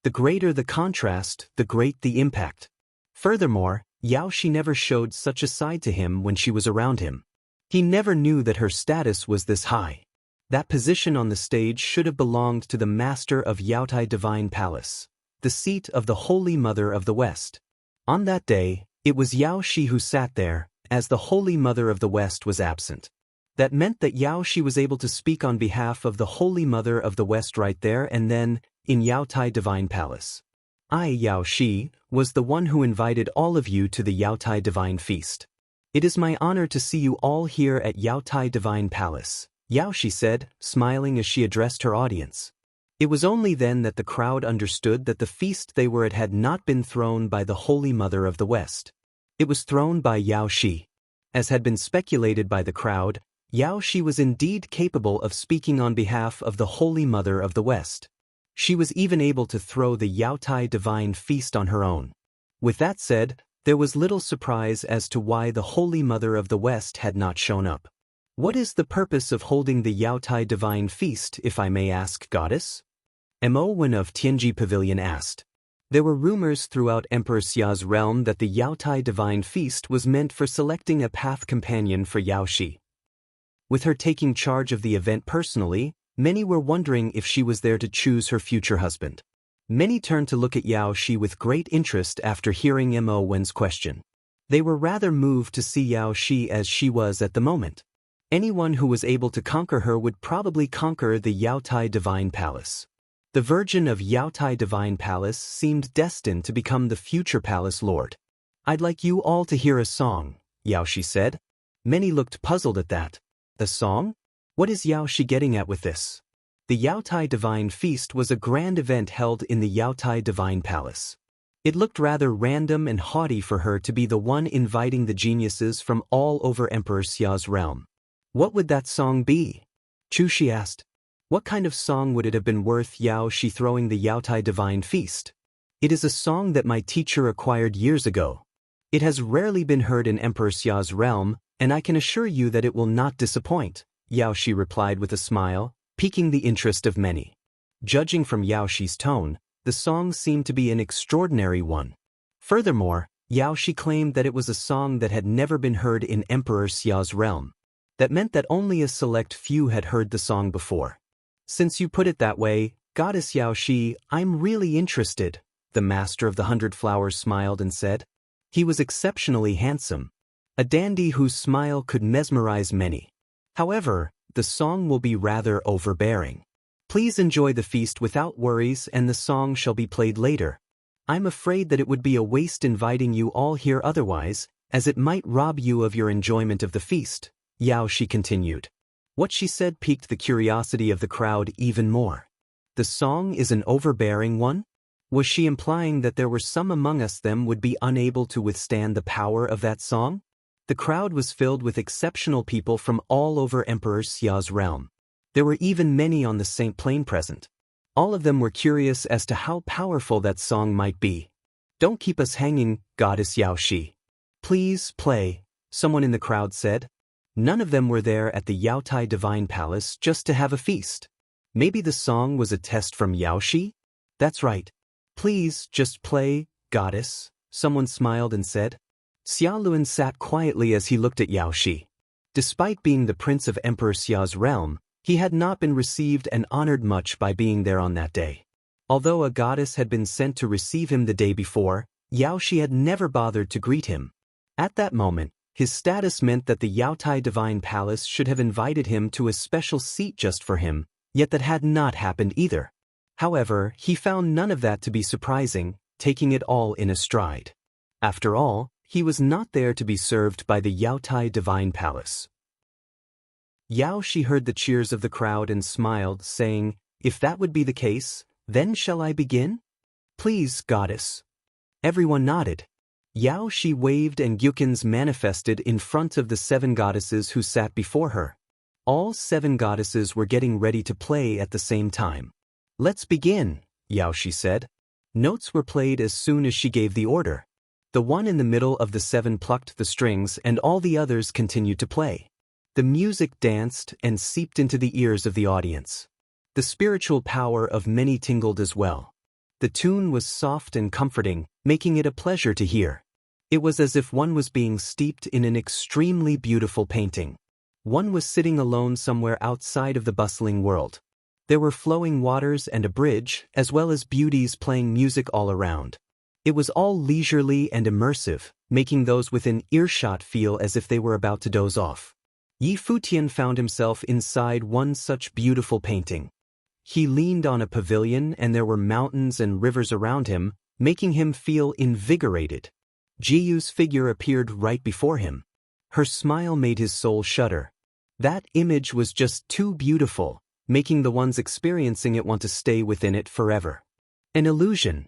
The greater the contrast, the great the impact. Furthermore, Yao Shi never showed such a side to him when she was around him. He never knew that her status was this high. That position on the stage should have belonged to the master of Yaotai Divine Palace, the seat of the Holy Mother of the West. On that day, it was Yao Shi who sat there, as the Holy Mother of the West was absent. That meant that Yao Shi was able to speak on behalf of the Holy Mother of the West right there and then, in Yaotai Divine Palace. I, Yao Shi, was the one who invited all of you to the Yaotai Divine Feast. It is my honor to see you all here at Yaotai Divine Palace, Yao Shi said, smiling as she addressed her audience. It was only then that the crowd understood that the feast they were at had not been thrown by the Holy Mother of the West. It was thrown by Yao Shi. As had been speculated by the crowd, Yao Shi was indeed capable of speaking on behalf of the Holy Mother of the West. She was even able to throw the Yaotai Divine Feast on her own. With that said, there was little surprise as to why the Holy Mother of the West had not shown up. What is the purpose of holding the Yaotai Divine Feast, if I may ask, Goddess? Mo Wen of Tianji Pavilion asked. There were rumors throughout Emperor Xia's realm that the Yaotai Divine Feast was meant for selecting a path companion for Yao Shi. With her taking charge of the event personally, many were wondering if she was there to choose her future husband. Many turned to look at Yao Shi with great interest after hearing Mo Wen's question. They were rather moved to see Yao Shi as she was at the moment. Anyone who was able to conquer her would probably conquer the Yaotai Divine Palace. The Virgin of Yaotai Divine Palace seemed destined to become the future palace lord. I'd like you all to hear a song, Yao Shi said. Many looked puzzled at that. A song? What is Yao Shi getting at with this? The Yaotai Divine Feast was a grand event held in the Yaotai Divine Palace. It looked rather random and haughty for her to be the one inviting the geniuses from all over Emperor Xia's realm. What would that song be? Chu Shi asked. What kind of song would it have been worth Yao Shi throwing the Yaotai Divine Feast? It is a song that my teacher acquired years ago. It has rarely been heard in Emperor Xia's realm, and I can assure you that it will not disappoint, Yao Shi replied with a smile, piquing the interest of many. Judging from Yao Shi's tone, the song seemed to be an extraordinary one. Furthermore, Yao Shi claimed that it was a song that had never been heard in Emperor Xia's realm. That meant that only a select few had heard the song before. Since you put it that way, Goddess Yao Shi, I'm really interested, the Master of the 100 Flowers smiled and said. He was exceptionally handsome. A dandy whose smile could mesmerize many. However, the song will be rather overbearing. Please enjoy the feast without worries and the song shall be played later. I'm afraid that it would be a waste inviting you all here otherwise, as it might rob you of your enjoyment of the feast, Yao Shi continued. What she said piqued the curiosity of the crowd even more. The song is an overbearing one? Was she implying that there were some among us them would be unable to withstand the power of that song? The crowd was filled with exceptional people from all over Emperor Xia's realm. There were even many on the Saint Plain present. All of them were curious as to how powerful that song might be. Don't keep us hanging, Goddess Yao Shi. Please play, someone in the crowd said. None of them were there at the Yaotai Divine Palace just to have a feast. Maybe the song was a test from Yao Shi? That's right. Please, just play, Goddess, someone smiled and said. Xia Luan sat quietly as he looked at Yao Shi. Despite being the prince of Emperor Xia's realm, he had not been received and honored much by being there on that day. Although a goddess had been sent to receive him the day before, Yao Shi had never bothered to greet him. At that moment, his status meant that the Yaotai Divine Palace should have invited him to a special seat just for him, yet that had not happened either. However, he found none of that to be surprising, taking it all in a stride. After all, he was not there to be served by the Yaotai Divine Palace. Yao Shi heard the cheers of the crowd and smiled, saying, If that would be the case, then shall I begin? Please, Goddess. Everyone nodded. Yao Shi waved and gyukins manifested in front of the 7 goddesses who sat before her. All 7 goddesses were getting ready to play at the same time. Let's begin, Yao Shi said. Notes were played as soon as she gave the order. The one in the middle of the 7 plucked the strings and all the others continued to play. The music danced and seeped into the ears of the audience. The spiritual power of many tingled as well. The tune was soft and comforting, making it a pleasure to hear. It was as if one was being steeped in an extremely beautiful painting. One was sitting alone somewhere outside of the bustling world. There were flowing waters and a bridge, as well as beauties playing music all around. It was all leisurely and immersive, making those within earshot feel as if they were about to doze off. Futian found himself inside one such beautiful painting. He leaned on a pavilion and there were mountains and rivers around him, making him feel invigorated. Jiyu's figure appeared right before him. Her smile made his soul shudder. That image was just too beautiful, making the ones experiencing it want to stay within it forever. An illusion.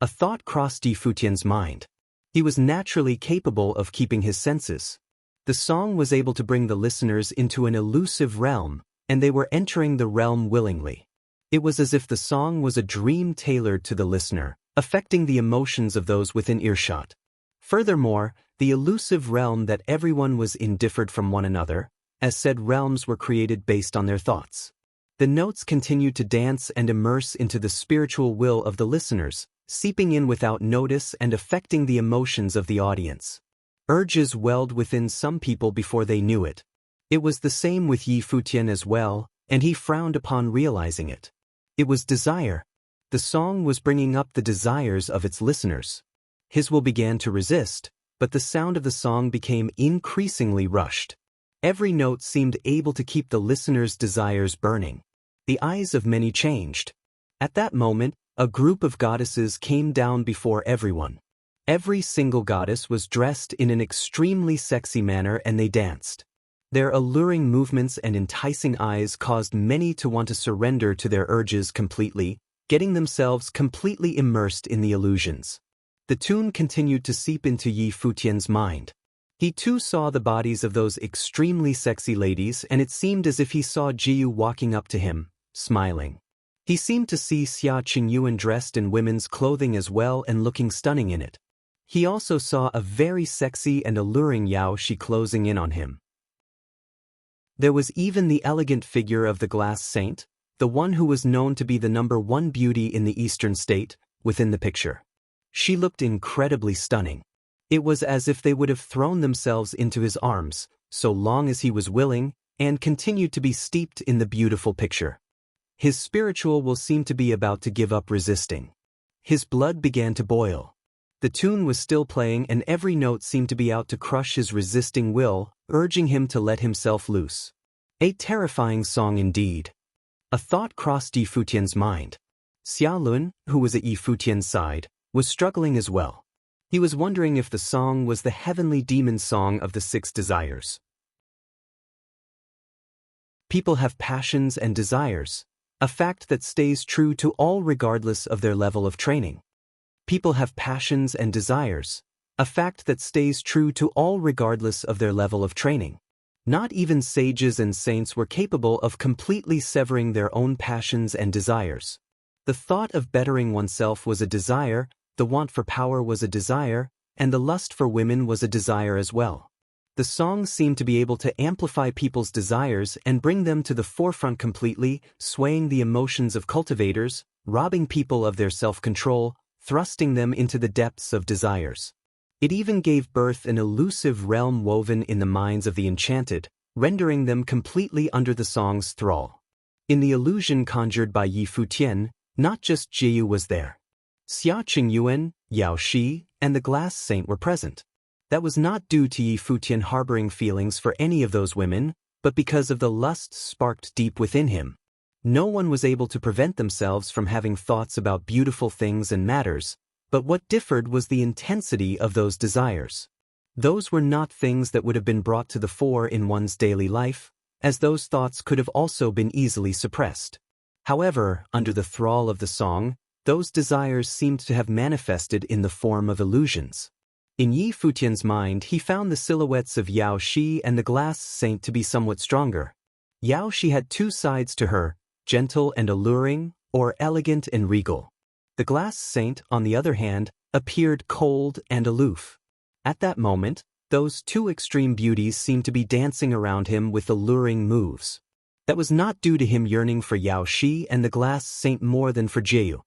A thought crossed Futian's mind. He was naturally capable of keeping his senses. The song was able to bring the listeners into an elusive realm, and they were entering the realm willingly. It was as if the song was a dream tailored to the listener, affecting the emotions of those within earshot. Furthermore, the elusive realm that everyone was in differed from one another, as said realms were created based on their thoughts. The notes continued to dance and immerse into the spiritual will of the listeners, seeping in without notice and affecting the emotions of the audience. Urges welled within some people before they knew it. It was the same with Futian as well, and he frowned upon realizing it. It was desire. The song was bringing up the desires of its listeners. His will began to resist, but the sound of the song became increasingly rushed. Every note seemed able to keep the listener's desires burning. The eyes of many changed. At that moment, a group of goddesses came down before everyone. Every single goddess was dressed in an extremely sexy manner and they danced. Their alluring movements and enticing eyes caused many to want to surrender to their urges completely, getting themselves completely immersed in the illusions. The tune continued to seep into Futian's mind. He too saw the bodies of those extremely sexy ladies and it seemed as if he saw Jiyu walking up to him, smiling. He seemed to see Xia Qingyuan dressed in women's clothing as well and looking stunning in it. He also saw a very sexy and alluring Yao Shi closing in on him. There was even the elegant figure of the glass saint, the one who was known to be the #1 beauty in the eastern state, within the picture. She looked incredibly stunning. It was as if they would have thrown themselves into his arms, so long as he was willing, and continued to be steeped in the beautiful picture. His spiritual will seemed to be about to give up resisting. His blood began to boil. The tune was still playing and every note seemed to be out to crush his resisting will, urging him to let himself loose. A terrifying song indeed. A thought crossed Futian's mind. Xia Lun, who was at Futian's side, was struggling as well. He was wondering if the song was the heavenly demon song of the 6 desires. People have passions and desires, a fact that stays true to all regardless of their level of training. People have passions and desires, a fact that stays true to all regardless of their level of training. Not even sages and saints were capable of completely severing their own passions and desires. The thought of bettering oneself was a desire, the want for power was a desire, and the lust for women was a desire as well. The song seemed to be able to amplify people's desires and bring them to the forefront completely, swaying the emotions of cultivators, robbing people of their self-control, thrusting them into the depths of desires. It even gave birth an elusive realm woven in the minds of the enchanted, rendering them completely under the song's thrall. In the illusion conjured by Futian, not just Jiyu was there. Xia Qingyuan, Yao Shi, and the glass saint were present. That was not due to Futian harboring feelings for any of those women, but because of the lust sparked deep within him. No one was able to prevent themselves from having thoughts about beautiful things and matters, but what differed was the intensity of those desires. Those were not things that would have been brought to the fore in one's daily life, as those thoughts could have also been easily suppressed. However, under the thrall of the song, those desires seemed to have manifested in the form of illusions. In Futian's mind he found the silhouettes of Yao Shi and the glass saint to be somewhat stronger. Yao Shi had 2 sides to her, gentle and alluring, or elegant and regal. The glass saint, on the other hand, appeared cold and aloof. At that moment, those 2 extreme beauties seemed to be dancing around him with alluring moves. That was not due to him yearning for Yao Shi and the glass saint more than for Jiyu.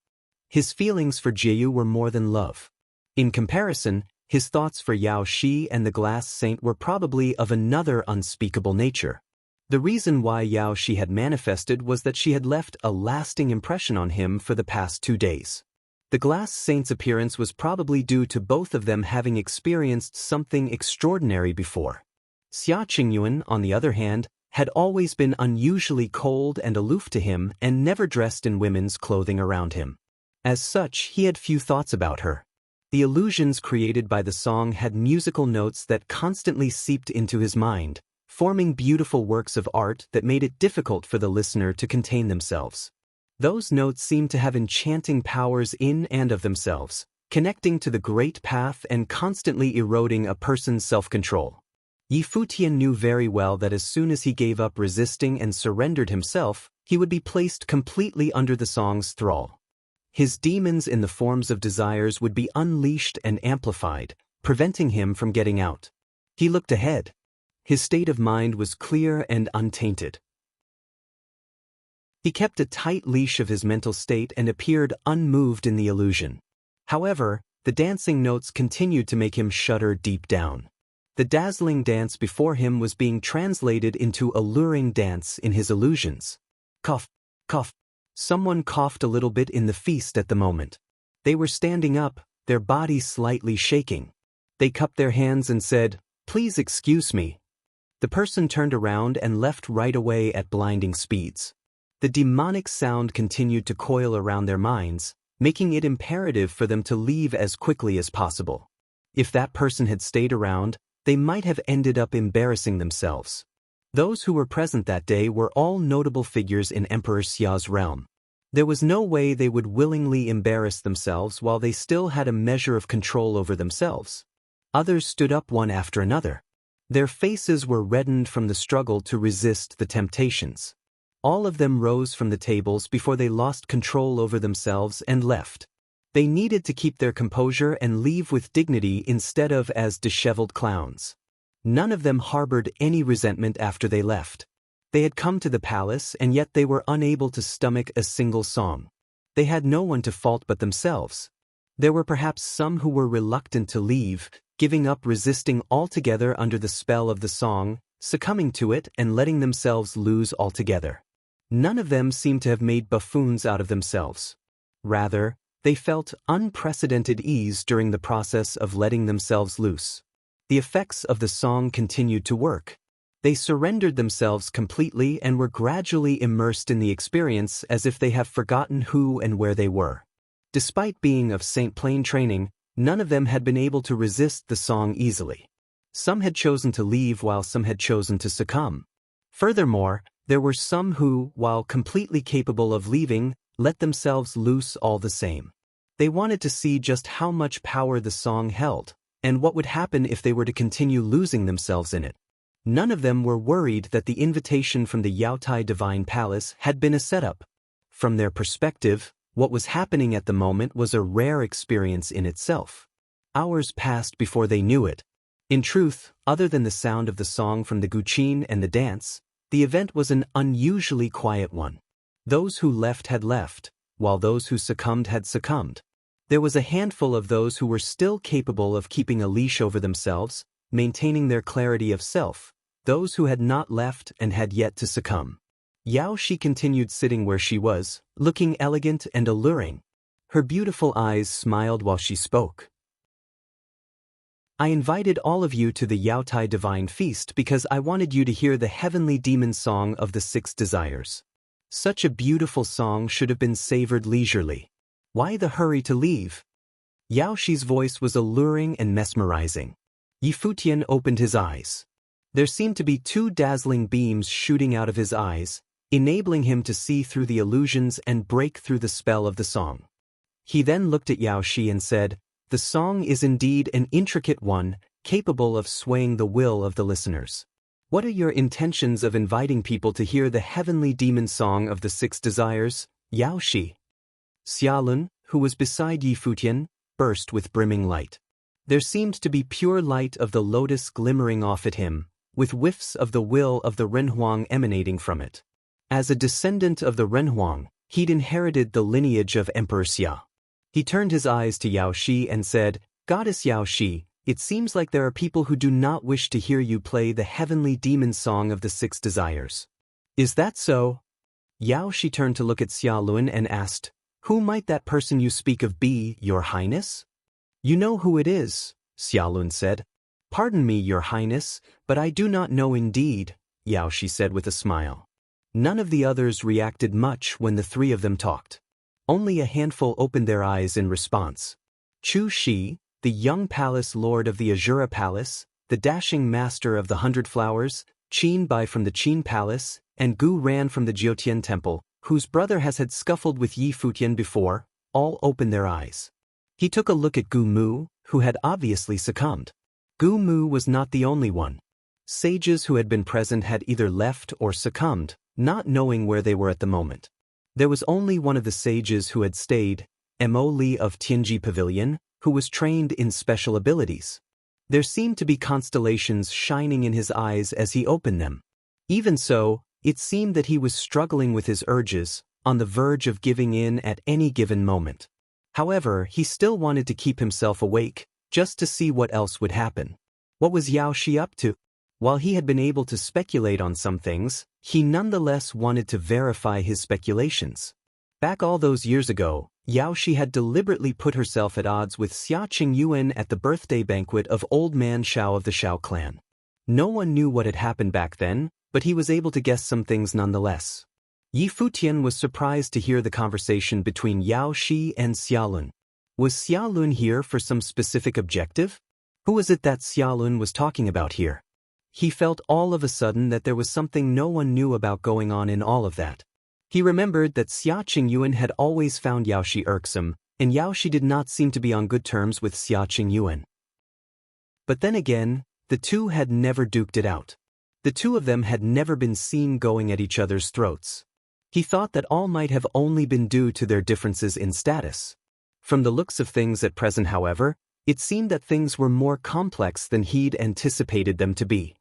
His feelings for Jiyu were more than love. In comparison, his thoughts for Yao Shi and the glass saint were probably of another unspeakable nature. The reason why Yao Shi had manifested was that she had left a lasting impression on him for the past 2 days. The glass saint's appearance was probably due to both of them having experienced something extraordinary before. Xia Qingyuan, on the other hand, had always been unusually cold and aloof to him and never dressed in women's clothing around him. As such, he had few thoughts about her. The illusions created by the song had musical notes that constantly seeped into his mind, forming beautiful works of art that made it difficult for the listener to contain themselves. Those notes seemed to have enchanting powers in and of themselves, connecting to the great path and constantly eroding a person's self-control. Futian knew very well that as soon as he gave up resisting and surrendered himself, he would be placed completely under the song's thrall. His demons in the forms of desires would be unleashed and amplified, preventing him from getting out. He looked ahead. His state of mind was clear and untainted. He kept a tight leash of his mental state and appeared unmoved in the illusion. However, the dancing notes continued to make him shudder deep down. The dazzling dance before him was being translated into alluring dance in his illusions. Cough, cough. Someone coughed a little bit in the feast at the moment. They were standing up, their bodies slightly shaking. They cupped their hands and said, "Please excuse me." The person turned around and left right away at blinding speeds. The demonic sound continued to coil around their minds, making it imperative for them to leave as quickly as possible. If that person had stayed around, they might have ended up embarrassing themselves. Those who were present that day were all notable figures in Emperor Xia's realm. There was no way they would willingly embarrass themselves while they still had a measure of control over themselves. Others stood up one after another. Their faces were reddened from the struggle to resist the temptations. All of them rose from the tables before they lost control over themselves and left. They needed to keep their composure and leave with dignity instead of as disheveled clowns. None of them harbored any resentment after they left. They had come to the palace and yet they were unable to stomach a single song. They had no one to fault but themselves. There were perhaps some who were reluctant to leave, giving up resisting altogether under the spell of the song, succumbing to it and letting themselves lose altogether. None of them seemed to have made buffoons out of themselves. Rather, they felt unprecedented ease during the process of letting themselves loose. The effects of the song continued to work. They surrendered themselves completely and were gradually immersed in the experience as if they have forgotten who and where they were. Despite being of Saint Plain training, none of them had been able to resist the song easily. Some had chosen to leave while some had chosen to succumb. Furthermore, there were some who, while completely capable of leaving, let themselves loose all the same. They wanted to see just how much power the song held, and what would happen if they were to continue losing themselves in it. None of them were worried that the invitation from the Yaotai Divine Palace had been a setup. From their perspective, what was happening at the moment was a rare experience in itself. Hours passed before they knew it. In truth, other than the sound of the song from the guqin and the dance, the event was an unusually quiet one. Those who left had left, while those who succumbed had succumbed. There was a handful of those who were still capable of keeping a leash over themselves, maintaining their clarity of self, those who had not left and had yet to succumb. Yao Shi continued sitting where she was, looking elegant and alluring. Her beautiful eyes smiled while she spoke. I invited all of you to the Yaotai Divine Feast because I wanted you to hear the heavenly demon song of the 6 desires. Such a beautiful song should have been savored leisurely. Why the hurry to leave? Yao Shi's voice was alluring and mesmerizing. Futian opened his eyes. There seemed to be 2 dazzling beams shooting out of his eyes, enabling him to see through the illusions and break through the spell of the song. He then looked at Yao Shi and said, "The song is indeed an intricate one, capable of swaying the will of the listeners. What are your intentions of inviting people to hear the heavenly demon song of the 6 desires, Yao Shi?" Xialun, who was beside Futian, burst with brimming light. There seemed to be pure light of the lotus glimmering off at him, with whiffs of the will of the Renhuang emanating from it. As a descendant of the Renhuang, he'd inherited the lineage of Emperor Xia. He turned his eyes to Yao Shi and said, "Goddess Yao Shi, it seems like there are people who do not wish to hear you play the heavenly demon song of the 6 desires. Is that so?" Yao Shi turned to look at Xia Lun and asked, "Who might that person you speak of be, Your Highness?" "You know who it is," Xia Lun said. "Pardon me, Your Highness, but I do not know indeed," Yao Shi said with a smile. None of the others reacted much when the 3 of them talked. Only a handful opened their eyes in response. Chu Shi, the young palace lord of the Azura Palace, the dashing master of the 100 Flowers, Qin Bai from the Qin Palace, and Gu Ran from the Jiutian Temple, whose brother has had scuffled with Yi Futian before, all opened their eyes. He took a look at Gu Mu, who had obviously succumbed. Gu Mu was not the only one. Sages who had been present had either left or succumbed, not knowing where they were at the moment. There was only one of the sages who had stayed, Mo Li of Tianji Pavilion, who was trained in special abilities. There seemed to be constellations shining in his eyes as he opened them. Even so, it seemed that he was struggling with his urges, on the verge of giving in at any given moment. However, he still wanted to keep himself awake, just to see what else would happen. What was Yao Shi up to? While he had been able to speculate on some things, he nonetheless wanted to verify his speculations. Back all those years ago, Yao Shi had deliberately put herself at odds with Xia Qingyuan at the birthday banquet of Old Man Shao of the Shao clan. No one knew what had happened back then, but he was able to guess some things nonetheless. Yi Futian was surprised to hear the conversation between Yao Shi and Xia Lun. Was Xia Lun here for some specific objective? Who was it that Xia Lun was talking about here? He felt all of a sudden that there was something no one knew about going on in all of that. He remembered that Xia Qingyuan had always found Yao Shi irksome, and Yao Shi did not seem to be on good terms with Xia Qingyuan. But then again, the two had never duked it out. The 2 of them had never been seen going at each other's throats. He thought that all might have only been due to their differences in status. From the looks of things at present, however, it seemed that things were more complex than he'd anticipated them to be.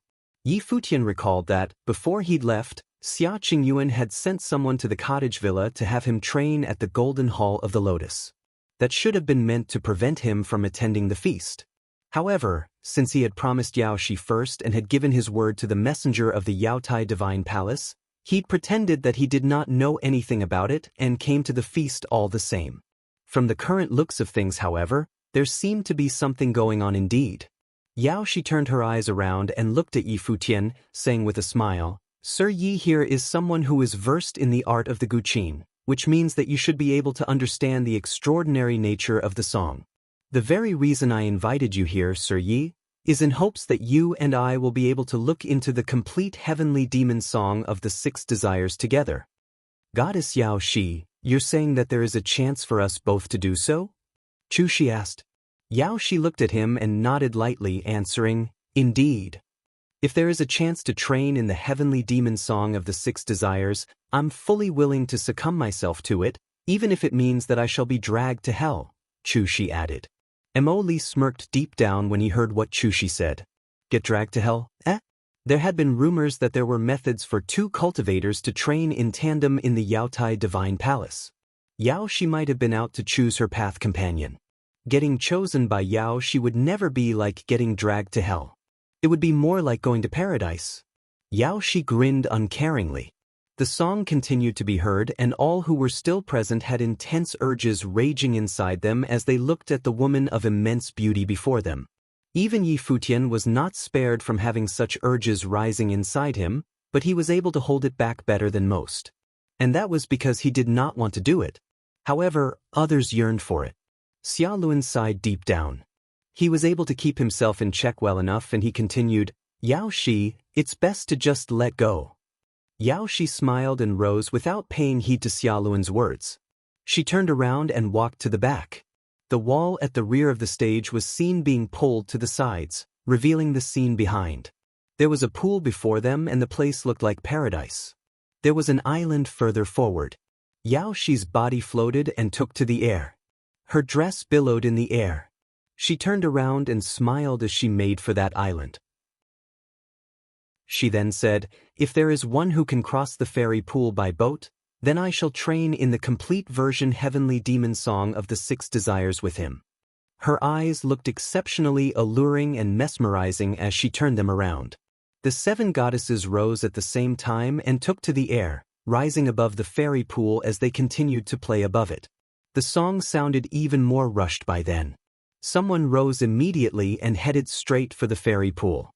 Yi Futian recalled that, before he'd left, Xia Qingyuan had sent someone to the cottage villa to have him train at the Golden Hall of the Lotus. That should have been meant to prevent him from attending the feast. However, since he had promised Yao Shi first and had given his word to the messenger of the Yaotai Divine Palace, he'd pretended that he did not know anything about it and came to the feast all the same. From the current looks of things, however, there seemed to be something going on indeed. Yao Shi turned her eyes around and looked at Yi Futian, saying with a smile, "Sir Yi here is someone who is versed in the art of the Guqin, which means that you should be able to understand the extraordinary nature of the song. The very reason I invited you here, Sir Yi, is in hopes that you and I will be able to look into the complete heavenly demon song of the 6 desires together." "Goddess Yao Shi, you're saying that there is a chance for us both to do so?" Chu Shi asked. Yao Shi looked at him and nodded lightly, answering, "Indeed. If there is a chance to train in the heavenly demon song of the 6 desires, I'm fully willing to succumb myself to it, even if it means that I shall be dragged to hell," Chu Shi added. Mo Li smirked deep down when he heard what Chu Shi said. Get dragged to hell, eh? There had been rumors that there were methods for 2 cultivators to train in tandem in the Yaotai Divine Palace. Yao Shi might have been out to choose her path companion. Getting chosen by Yao Shi would never be like getting dragged to hell. It would be more like going to paradise. Yao Shi grinned uncaringly. The song continued to be heard, and all who were still present had intense urges raging inside them as they looked at the woman of immense beauty before them. Even Yi Futian was not spared from having such urges rising inside him, but he was able to hold it back better than most. And that was because he did not want to do it. However, others yearned for it. Xia Lun sighed deep down. He was able to keep himself in check well enough, and he continued, "Yao Shi, it's best to just let go." Yao Shi smiled and rose without paying heed to Xia Lun's words. She turned around and walked to the back. The wall at the rear of the stage was seen being pulled to the sides, revealing the scene behind. There was a pool before them, and the place looked like paradise. There was an island further forward. Yao Shi's body floated and took to the air. Her dress billowed in the air. She turned around and smiled as she made for that island. She then said, "If there is one who can cross the fairy pool by boat, Then I shall train in the complete version heavenly demon song of the 6 desires with him. Her eyes looked exceptionally alluring and mesmerizing as she turned them around. The 7 goddesses rose at the same time and took to the air, rising above the fairy pool as they continued to play above it. The song sounded even more rushed by then. Someone rose immediately and headed straight for the fairy pool.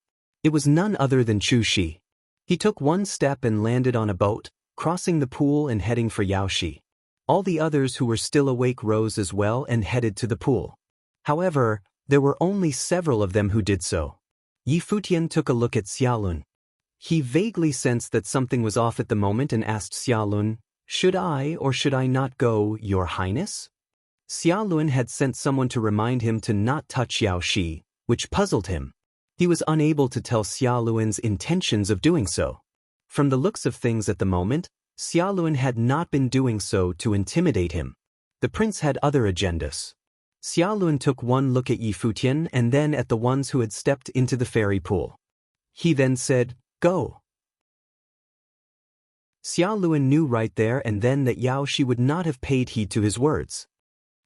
It was none other than Chu Shi. He took one step and landed on a boat, crossing the pool and heading for Yao Shi. All the others who were still awake rose as well and headed to the pool. However, there were only several of them who did so. Yi Futian took a look at Xiaolun. He vaguely sensed that something was off at the moment and asked Xiaolun, "Should I or should I not go, Your Highness?" Xiaolun had sent someone to remind him to not touch Yao Shi, which puzzled him. He was unable to tell Xiaolun's intentions of doing so. From the looks of things at the moment, Xiaolun had not been doing so to intimidate him. The prince had other agendas. Xiaolun took one look at Yi Futian and then at the ones who had stepped into the fairy pool. He then said, "Go." Xiaolun knew right there and then that Yao Shi would not have paid heed to his words.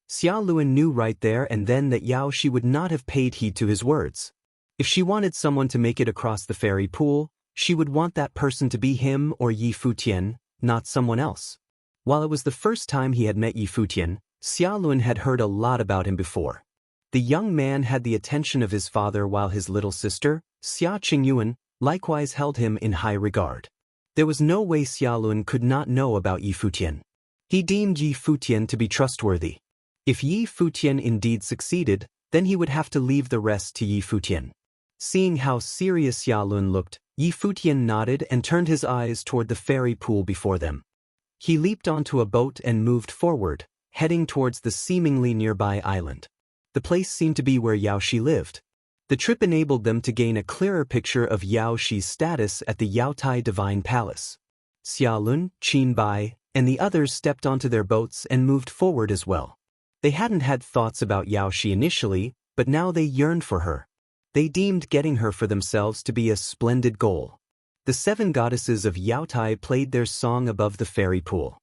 Xiaolun knew right there and then that Yao Shi would not have paid heed to his words. If she wanted someone to make it across the fairy pool, she would want that person to be him or Yi Futian, not someone else. While it was the first time he had met Yi Futian, Xiaolun had heard a lot about him before. The young man had the attention of his father while his little sister, Xia Qingyuan, likewise held him in high regard. There was no way Xiaolun could not know about Yi Futian. He deemed Yi Futian to be trustworthy. If Yi Futian indeed succeeded, then he would have to leave the rest to Yi Futian. Seeing how serious Xiaolun looked, Yi Futian nodded and turned his eyes toward the fairy pool before them. He leaped onto a boat and moved forward, heading towards the seemingly nearby island. The place seemed to be where Yao Shi lived. The trip enabled them to gain a clearer picture of Yao Shi's status at the Yaotai Divine Palace. Xiaolun, Qin Bai, and the others stepped onto their boats and moved forward as well. They hadn't had thoughts about Yao Shi initially, but now they yearned for her. They deemed getting her for themselves to be a splendid goal. The 7 goddesses of Yaotai played their song above the fairy pool.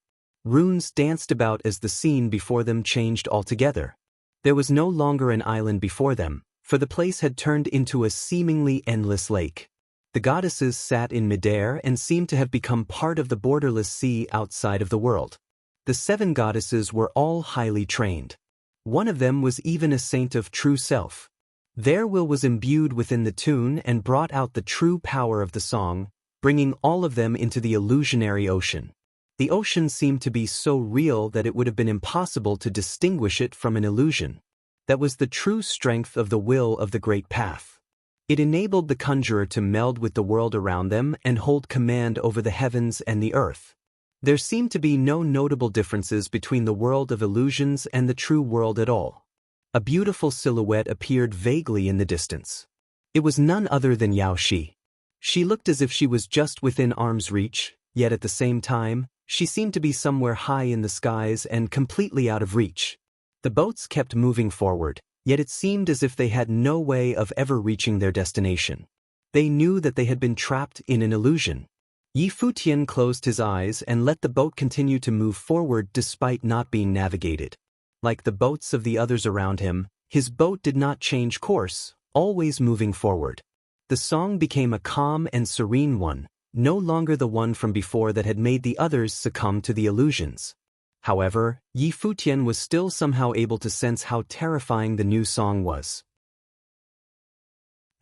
Runes danced about as the scene before them changed altogether. There was no longer an island before them, for the place had turned into a seemingly endless lake. The goddesses sat in midair and seemed to have become part of the borderless sea outside of the world. The 7 goddesses were all highly trained. One of them was even a saint of true self. Their will was imbued within the tune and brought out the true power of the song, bringing all of them into the illusionary ocean. The ocean seemed to be so real that it would have been impossible to distinguish it from an illusion. That was the true strength of the will of the Great Path. It enabled the conjurer to meld with the world around them and hold command over the heavens and the earth. There seemed to be no notable differences between the world of illusions and the true world at all. A beautiful silhouette appeared vaguely in the distance. It was none other than Yao Shi. She looked as if she was just within arm's reach, yet at the same time, she seemed to be somewhere high in the skies and completely out of reach. The boats kept moving forward, yet it seemed as if they had no way of ever reaching their destination. They knew that they had been trapped in an illusion. Yi Futian closed his eyes and let the boat continue to move forward despite not being navigated. Like the boats of the others around him, his boat did not change course, always moving forward. The song became a calm and serene one, no longer the one from before that had made the others succumb to the illusions. However, Yi Futian was still somehow able to sense how terrifying the new song was.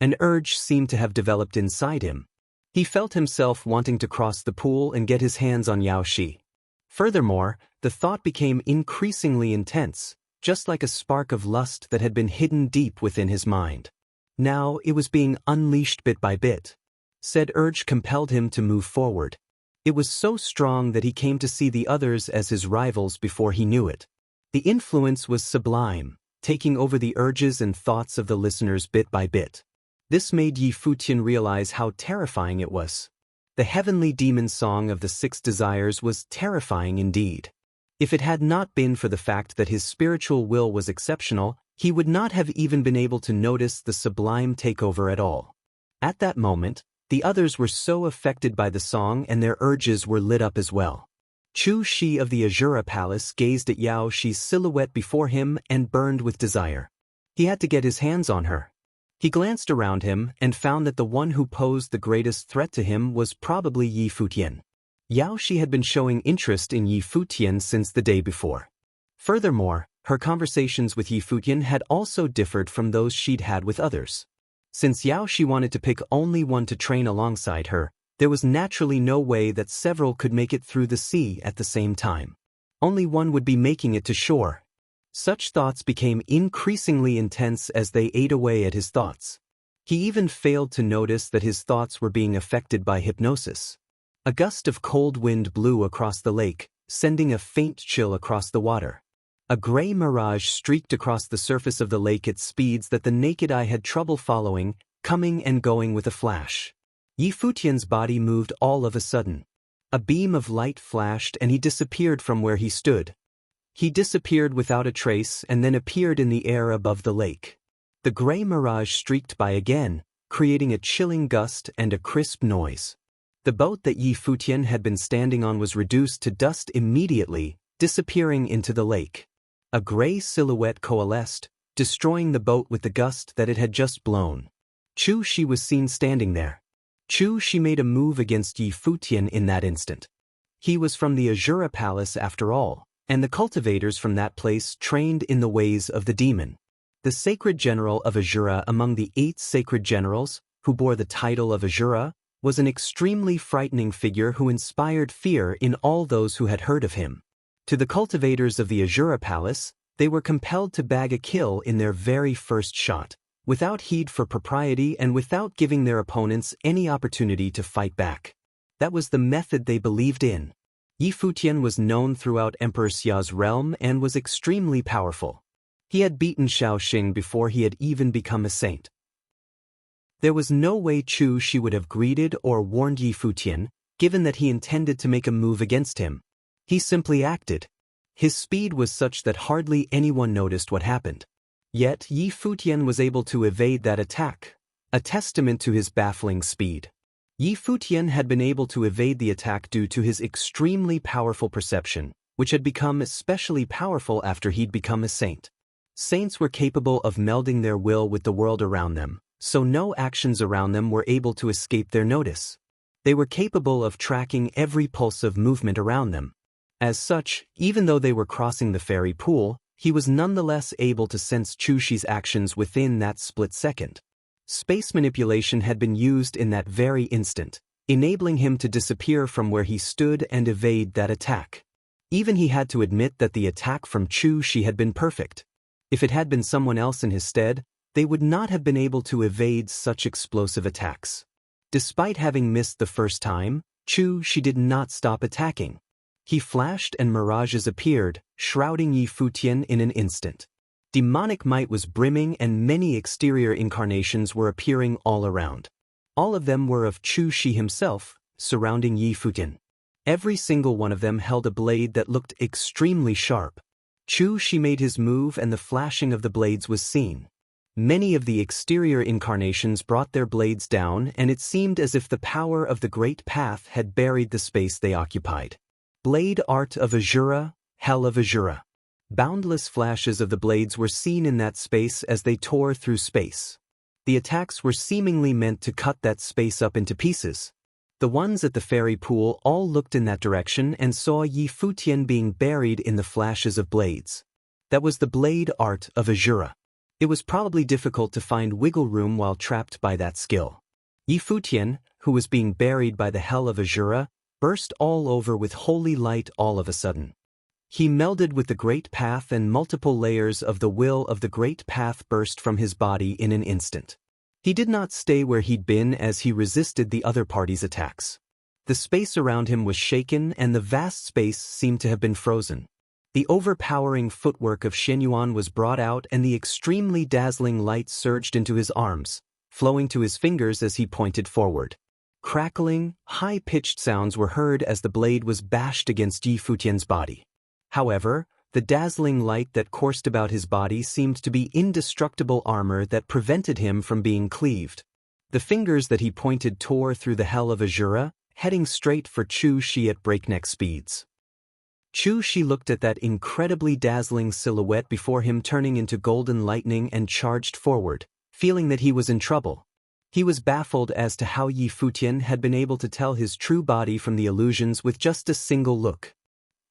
An urge seemed to have developed inside him. He felt himself wanting to cross the pool and get his hands on Yao Shi. Furthermore, the thought became increasingly intense, just like a spark of lust that had been hidden deep within his mind. Now it was being unleashed bit by bit. Said urge compelled him to move forward. It was so strong that he came to see the others as his rivals before he knew it. The influence was sublime, taking over the urges and thoughts of the listeners bit by bit. This made Yi Futian realize how terrifying it was. The heavenly demon song of the 6 desires was terrifying indeed. If it had not been for the fact that his spiritual will was exceptional, he would not have even been able to notice the sublime takeover at all. At that moment, the others were so affected by the song and their urges were lit up as well. Chu Shi of the Azura Palace gazed at Yao Shi's silhouette before him and burned with desire. He had to get his hands on her. He glanced around him and found that the one who posed the greatest threat to him was probably Yi Futian. Yao Shi had been showing interest in Yi Futian since the day before. Furthermore, her conversations with Yi Futian had also differed from those she'd had with others. Since Yao Shi wanted to pick only one to train alongside her, there was naturally no way that several could make it through the sea at the same time. Only one would be making it to shore. Such thoughts became increasingly intense as they ate away at his thoughts. He even failed to notice that his thoughts were being affected by hypnosis. A gust of cold wind blew across the lake, sending a faint chill across the water. A gray mirage streaked across the surface of the lake at speeds that the naked eye had trouble following, coming and going with a flash. Yi Futian's body moved all of a sudden. A beam of light flashed and he disappeared from where he stood. He disappeared without a trace and then appeared in the air above the lake. The gray mirage streaked by again, creating a chilling gust and a crisp noise. The boat that Yi Futian had been standing on was reduced to dust immediately, disappearing into the lake. A gray silhouette coalesced, destroying the boat with the gust that it had just blown. Chu Shi was seen standing there. Chu Shi made a move against Yi Futian in that instant. He was from the Azura Palace after all, and the cultivators from that place trained in the ways of the demon. The sacred general of Azura among the 8 sacred generals, who bore the title of Azura, was an extremely frightening figure who inspired fear in all those who had heard of him. To the cultivators of the Azura Palace, they were compelled to bag a kill in their very first shot, without heed for propriety and without giving their opponents any opportunity to fight back. That was the method they believed in. Yi Futian was known throughout Emperor Xia's realm and was extremely powerful. He had beaten Shaoxing before he had even become a saint. There was no way Chu Shi would have greeted or warned Yi Futian, given that he intended to make a move against him. He simply acted. His speed was such that hardly anyone noticed what happened. Yet Yi Futian was able to evade that attack, a testament to his baffling speed. Yi Futian had been able to evade the attack due to his extremely powerful perception, which had become especially powerful after he'd become a saint. Saints were capable of melding their will with the world around them, so no actions around them were able to escape their notice. They were capable of tracking every pulse of movement around them. As such, even though they were crossing the fairy pool, he was nonetheless able to sense Chu Shi's actions within that split second. Space manipulation had been used in that very instant, enabling him to disappear from where he stood and evade that attack. Even he had to admit that the attack from Chu Shi had been perfect. If it had been someone else in his stead, they would not have been able to evade such explosive attacks. Despite having missed the first time, Chu Shi did not stop attacking. He flashed and mirages appeared, shrouding Yi Futian in an instant. Demonic might was brimming and many exterior incarnations were appearing all around. All of them were of Chu Shi himself, surrounding Yi Futian. Every single one of them held a blade that looked extremely sharp. Chu Shi made his move and the flashing of the blades was seen. Many of the exterior incarnations brought their blades down and it seemed as if the power of the Great Path had buried the space they occupied. Blade art of Azura, Hell of Azura. Boundless flashes of the blades were seen in that space as they tore through space. The attacks were seemingly meant to cut that space up into pieces. The ones at the fairy pool all looked in that direction and saw Yi Futian being buried in the flashes of blades. That was the blade art of Azura. It was probably difficult to find wiggle room while trapped by that skill. Yi Futian, who was being buried by the Hell of Azura, burst all over with holy light all of a sudden. He melded with the Great Path and multiple layers of the will of the Great Path burst from his body in an instant. He did not stay where he'd been as he resisted the other party's attacks. The space around him was shaken and the vast space seemed to have been frozen. The overpowering footwork of Shenyuan was brought out and the extremely dazzling light surged into his arms, flowing to his fingers as he pointed forward. Crackling, high-pitched sounds were heard as the blade was bashed against Yi Futian's body. However, the dazzling light that coursed about his body seemed to be indestructible armor that prevented him from being cleaved. The fingers that he pointed tore through the Hell of Azura, heading straight for Chu Shi at breakneck speeds. Chu Shi looked at that incredibly dazzling silhouette before him turning into golden lightning and charged forward, feeling that he was in trouble. He was baffled as to how Yi Futian had been able to tell his true body from the illusions with just a single look.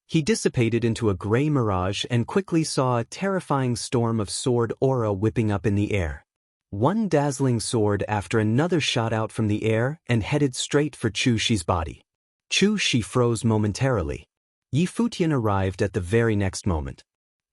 He dissipated into a gray mirage and quickly saw a terrifying storm of sword aura whipping up in the air. One dazzling sword after another shot out from the air and headed straight for Chu Shi's body. Chu Shi froze momentarily. Yi Futian arrived at the very next moment.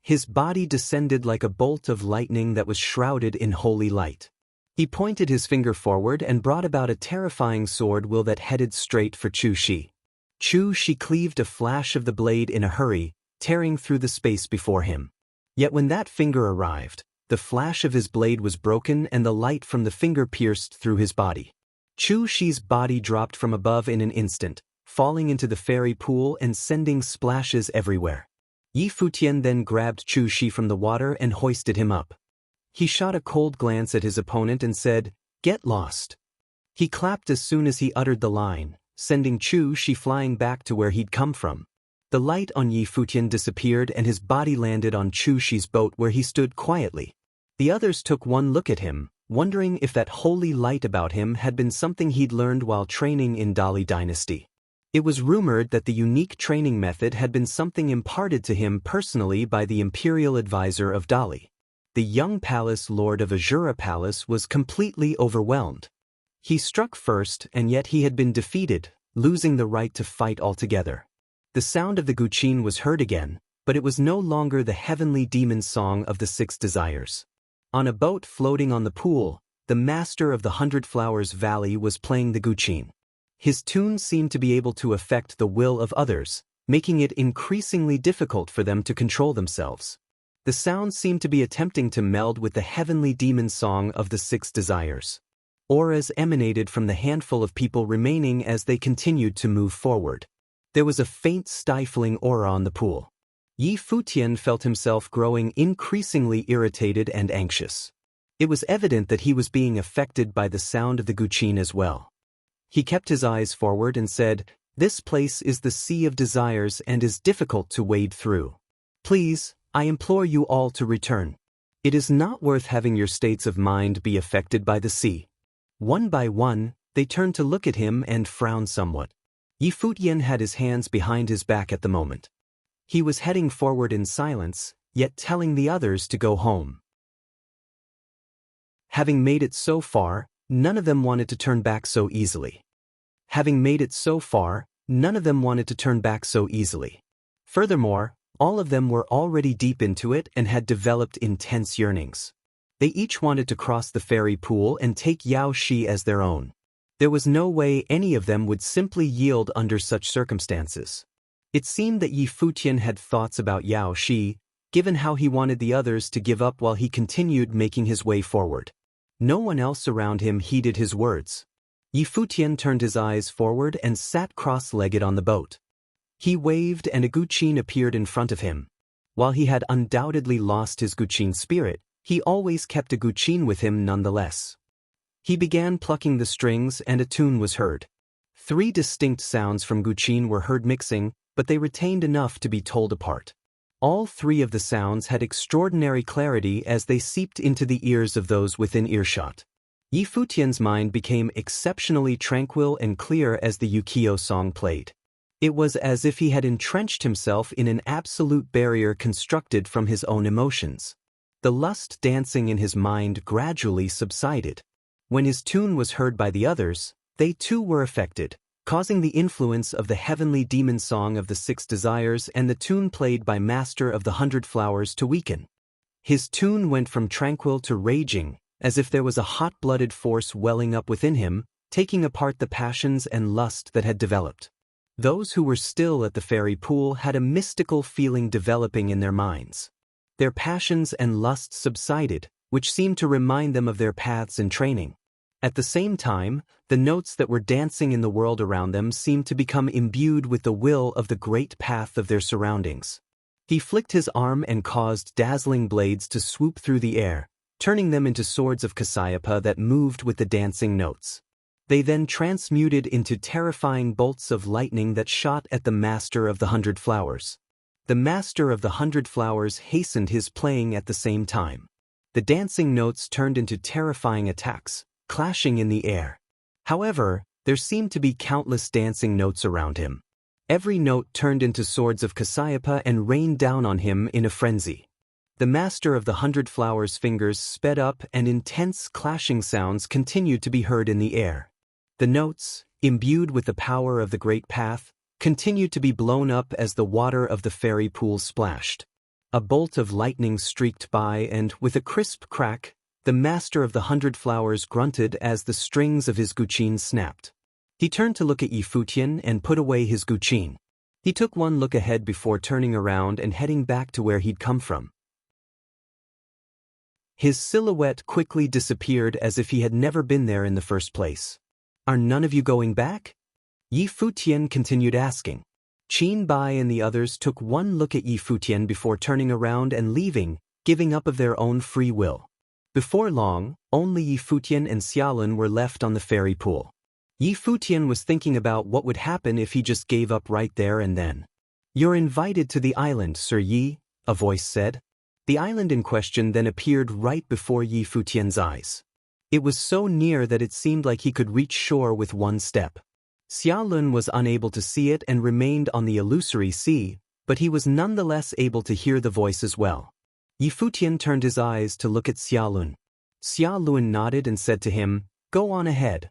His body descended like a bolt of lightning that was shrouded in holy light. He pointed his finger forward and brought about a terrifying sword will that headed straight for Chu Shi. Chu Shi cleaved a flash of the blade in a hurry, tearing through the space before him. Yet when that finger arrived, the flash of his blade was broken and the light from the finger pierced through his body. Chu Shi's body dropped from above in an instant, falling into the fairy pool and sending splashes everywhere. Yi Futian then grabbed Chu Shi from the water and hoisted him up. He shot a cold glance at his opponent and said, "Get lost." He clapped as soon as he uttered the line, sending Chu Shi flying back to where he'd come from. The light on Yi Futian disappeared and his body landed on Chu Shi's boat where he stood quietly. The others took one look at him, wondering if that holy light about him had been something he'd learned while training in Dali Dynasty. It was rumored that the unique training method had been something imparted to him personally by the imperial advisor of Dali. The young palace lord of Azura Palace was completely overwhelmed. He struck first and yet he had been defeated, losing the right to fight altogether. The sound of the guqin was heard again, but it was no longer the heavenly demon song of the Six Desires. On a boat floating on the pool, the master of the 100 Flowers Valley was playing the guqin. His tune seemed to be able to affect the will of others, making it increasingly difficult for them to control themselves. The sound seemed to be attempting to meld with the heavenly demon song of the Six Desires. Auras emanated from the handful of people remaining as they continued to move forward. There was a faint stifling aura on the pool. Yi Futian felt himself growing increasingly irritated and anxious. It was evident that he was being affected by the sound of the guqin as well. He kept his eyes forward and said, "This place is the Sea of Desires and is difficult to wade through. Please, I implore you all to return. It is not worth having your states of mind be affected by the sea." One by one, they turned to look at him and frowned somewhat. Yi Futian had his hands behind his back at the moment. He was heading forward in silence, yet telling the others to go home. Having made it so far, none of them wanted to turn back so easily. Furthermore, all of them were already deep into it and had developed intense yearnings. They each wanted to cross the fairy pool and take Yao Shi as their own. There was no way any of them would simply yield under such circumstances. It seemed that Yi Futian had thoughts about Yao Shi, given how he wanted the others to give up while he continued making his way forward. No one else around him heeded his words. Yi Futian turned his eyes forward and sat cross-legged on the boat. He waved and a guqin appeared in front of him. While he had undoubtedly lost his guqin spirit, he always kept a guqin with him nonetheless. He began plucking the strings and a tune was heard. 3 distinct sounds from guqin were heard mixing, but they retained enough to be told apart. All 3 of the sounds had extraordinary clarity as they seeped into the ears of those within earshot. Yi Futian's mind became exceptionally tranquil and clear as the Yukio song played. It was as if he had entrenched himself in an absolute barrier constructed from his own emotions. The lust dancing in his mind gradually subsided. When his tune was heard by the others, they too were affected, causing the influence of the heavenly demon song of the Six Desires and the tune played by Master of the 100 Flowers to weaken. His tune went from tranquil to raging, as if there was a hot-blooded force welling up within him, taking apart the passions and lust that had developed. Those who were still at the fairy pool had a mystical feeling developing in their minds. Their passions and lusts subsided, which seemed to remind them of their paths in training. At the same time, the notes that were dancing in the world around them seemed to become imbued with the will of the great path of their surroundings. He flicked his arm and caused dazzling blades to swoop through the air, turning them into swords of Cassiopeia that moved with the dancing notes. They then transmuted into terrifying bolts of lightning that shot at the Master of the 100 Flowers. The master of the 100 Flowers hastened his playing at the same time. The dancing notes turned into terrifying attacks, clashing in the air. However, there seemed to be countless dancing notes around him. Every note turned into swords of Cassiopeia and rained down on him in a frenzy. The master of the 100 Flowers' fingers sped up and intense clashing sounds continued to be heard in the air. The notes, imbued with the power of the great path, continued to be blown up as the water of the fairy pool splashed. A bolt of lightning streaked by and, with a crisp crack, the master of the 100 Flowers grunted as the strings of his guqin snapped. He turned to look at Futian and put away his guqin. He took one look ahead before turning around and heading back to where he'd come from. His silhouette quickly disappeared as if he had never been there in the first place. "Are none of you going back?" Futian continued asking. Qin Bai and the others took one look at Futian before turning around and leaving, giving up of their own free will. Before long, only Futian and Xiaolun were left on the fairy pool. Futian was thinking about what would happen if he just gave up right there and then. "You're invited to the island, Sir Yi," a voice said. The island in question then appeared right before Futian's eyes. It was so near that it seemed like he could reach shore with one step. Xiaolun was unable to see it and remained on the illusory sea, but he was nonetheless able to hear the voice as well. Futian turned his eyes to look at Xiaolun. Xiaolun nodded and said to him, "Go on ahead."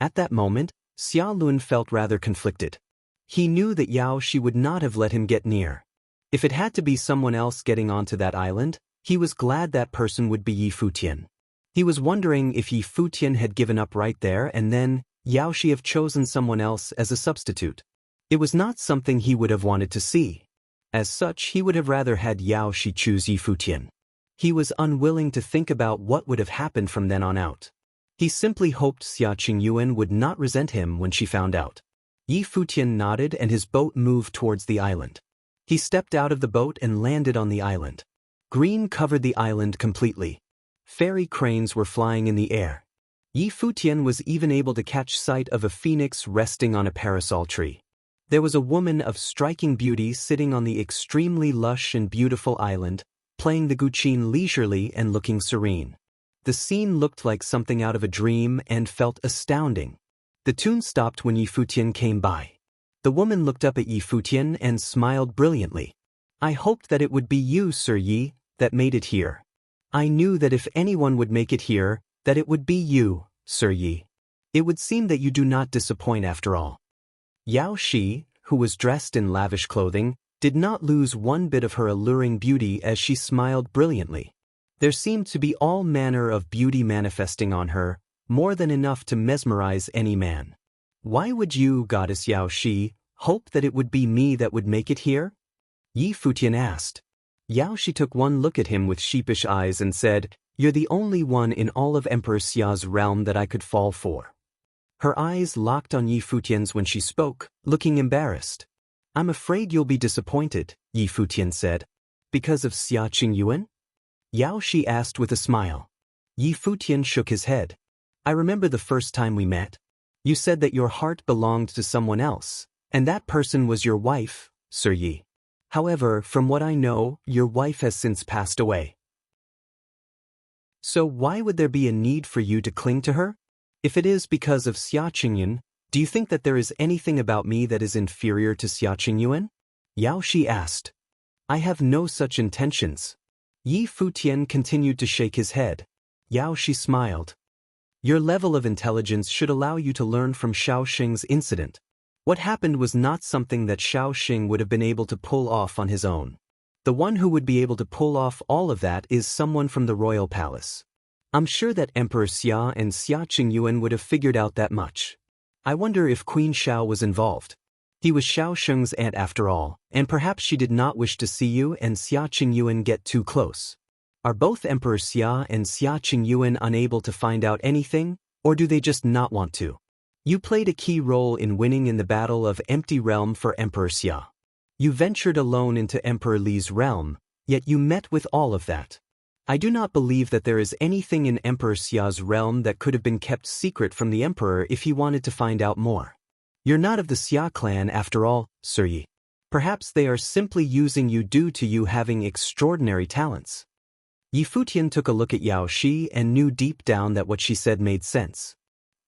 At that moment, Xiaolun felt rather conflicted. He knew that Yao Shi would not have let him get near. If it had to be someone else getting onto that island, he was glad that person would be Futian. He was wondering if Futian had given up right there and then Yao Shi have chosen someone else as a substitute. It was not something he would have wanted to see. As such, he would have rather had Yao Shi choose Futian. He was unwilling to think about what would have happened from then on out. He simply hoped Xia Qingyuan would not resent him when she found out. Futian nodded and his boat moved towards the island. He stepped out of the boat and landed on the island. Green covered the island completely. Fairy cranes were flying in the air. Futian was even able to catch sight of a phoenix resting on a parasol tree. There was a woman of striking beauty sitting on the extremely lush and beautiful island, playing the guqin leisurely and looking serene. The scene looked like something out of a dream and felt astounding. The tune stopped when Futian came by. The woman looked up at Futian and smiled brilliantly. "I hoped that it would be you, Sir Yi, that made it here. I knew that if anyone would make it here, that it would be you, Sir Yi. It would seem that you do not disappoint after all." Yao Shi, who was dressed in lavish clothing, did not lose one bit of her alluring beauty as she smiled brilliantly. There seemed to be all manner of beauty manifesting on her, more than enough to mesmerize any man. "Why would you, Goddess Yao Shi, hope that it would be me that would make it here?" Futian asked. Yao Shi took one look at him with sheepish eyes and said, "You're the only one in all of Emperor Xia's realm that I could fall for." Her eyes locked on Futian's when she spoke, looking embarrassed. "I'm afraid you'll be disappointed," Futian said. "Because of Xia Qingyuan?" Yao Shi asked with a smile. Futian shook his head. "I remember the first time we met. You said that your heart belonged to someone else, and that person was your wife, Sir Yi. However, from what I know, your wife has since passed away. So why would there be a need for you to cling to her? If it is because of Xia Qingyuan, do you think that there is anything about me that is inferior to Xia Qingyuan?" Yao Shi asked. "I have no such intentions." Futian continued to shake his head. Yao Shi smiled. "Your level of intelligence should allow you to learn from Shaoxing's incident. What happened was not something that Shaoxing would have been able to pull off on his own. The one who would be able to pull off all of that is someone from the royal palace. I'm sure that Emperor Xia and Xia Qingyuan would have figured out that much. I wonder if Queen Xiao was involved. He was Shaoxing's aunt after all, and perhaps she did not wish to see you and Xia Qingyuan get too close. Are both Emperor Xia and Xia Qingyuan unable to find out anything, or do they just not want to? You played a key role in winning in the Battle of Empty Realm for Emperor Xia. You ventured alone into Emperor Li's realm, yet you met with all of that. I do not believe that there is anything in Emperor Xia's realm that could have been kept secret from the Emperor if he wanted to find out more. You're not of the Xia clan after all, Sir Yi. Perhaps they are simply using you due to you having extraordinary talents. Futian took a look at Yao Shi and knew deep down that what she said made sense.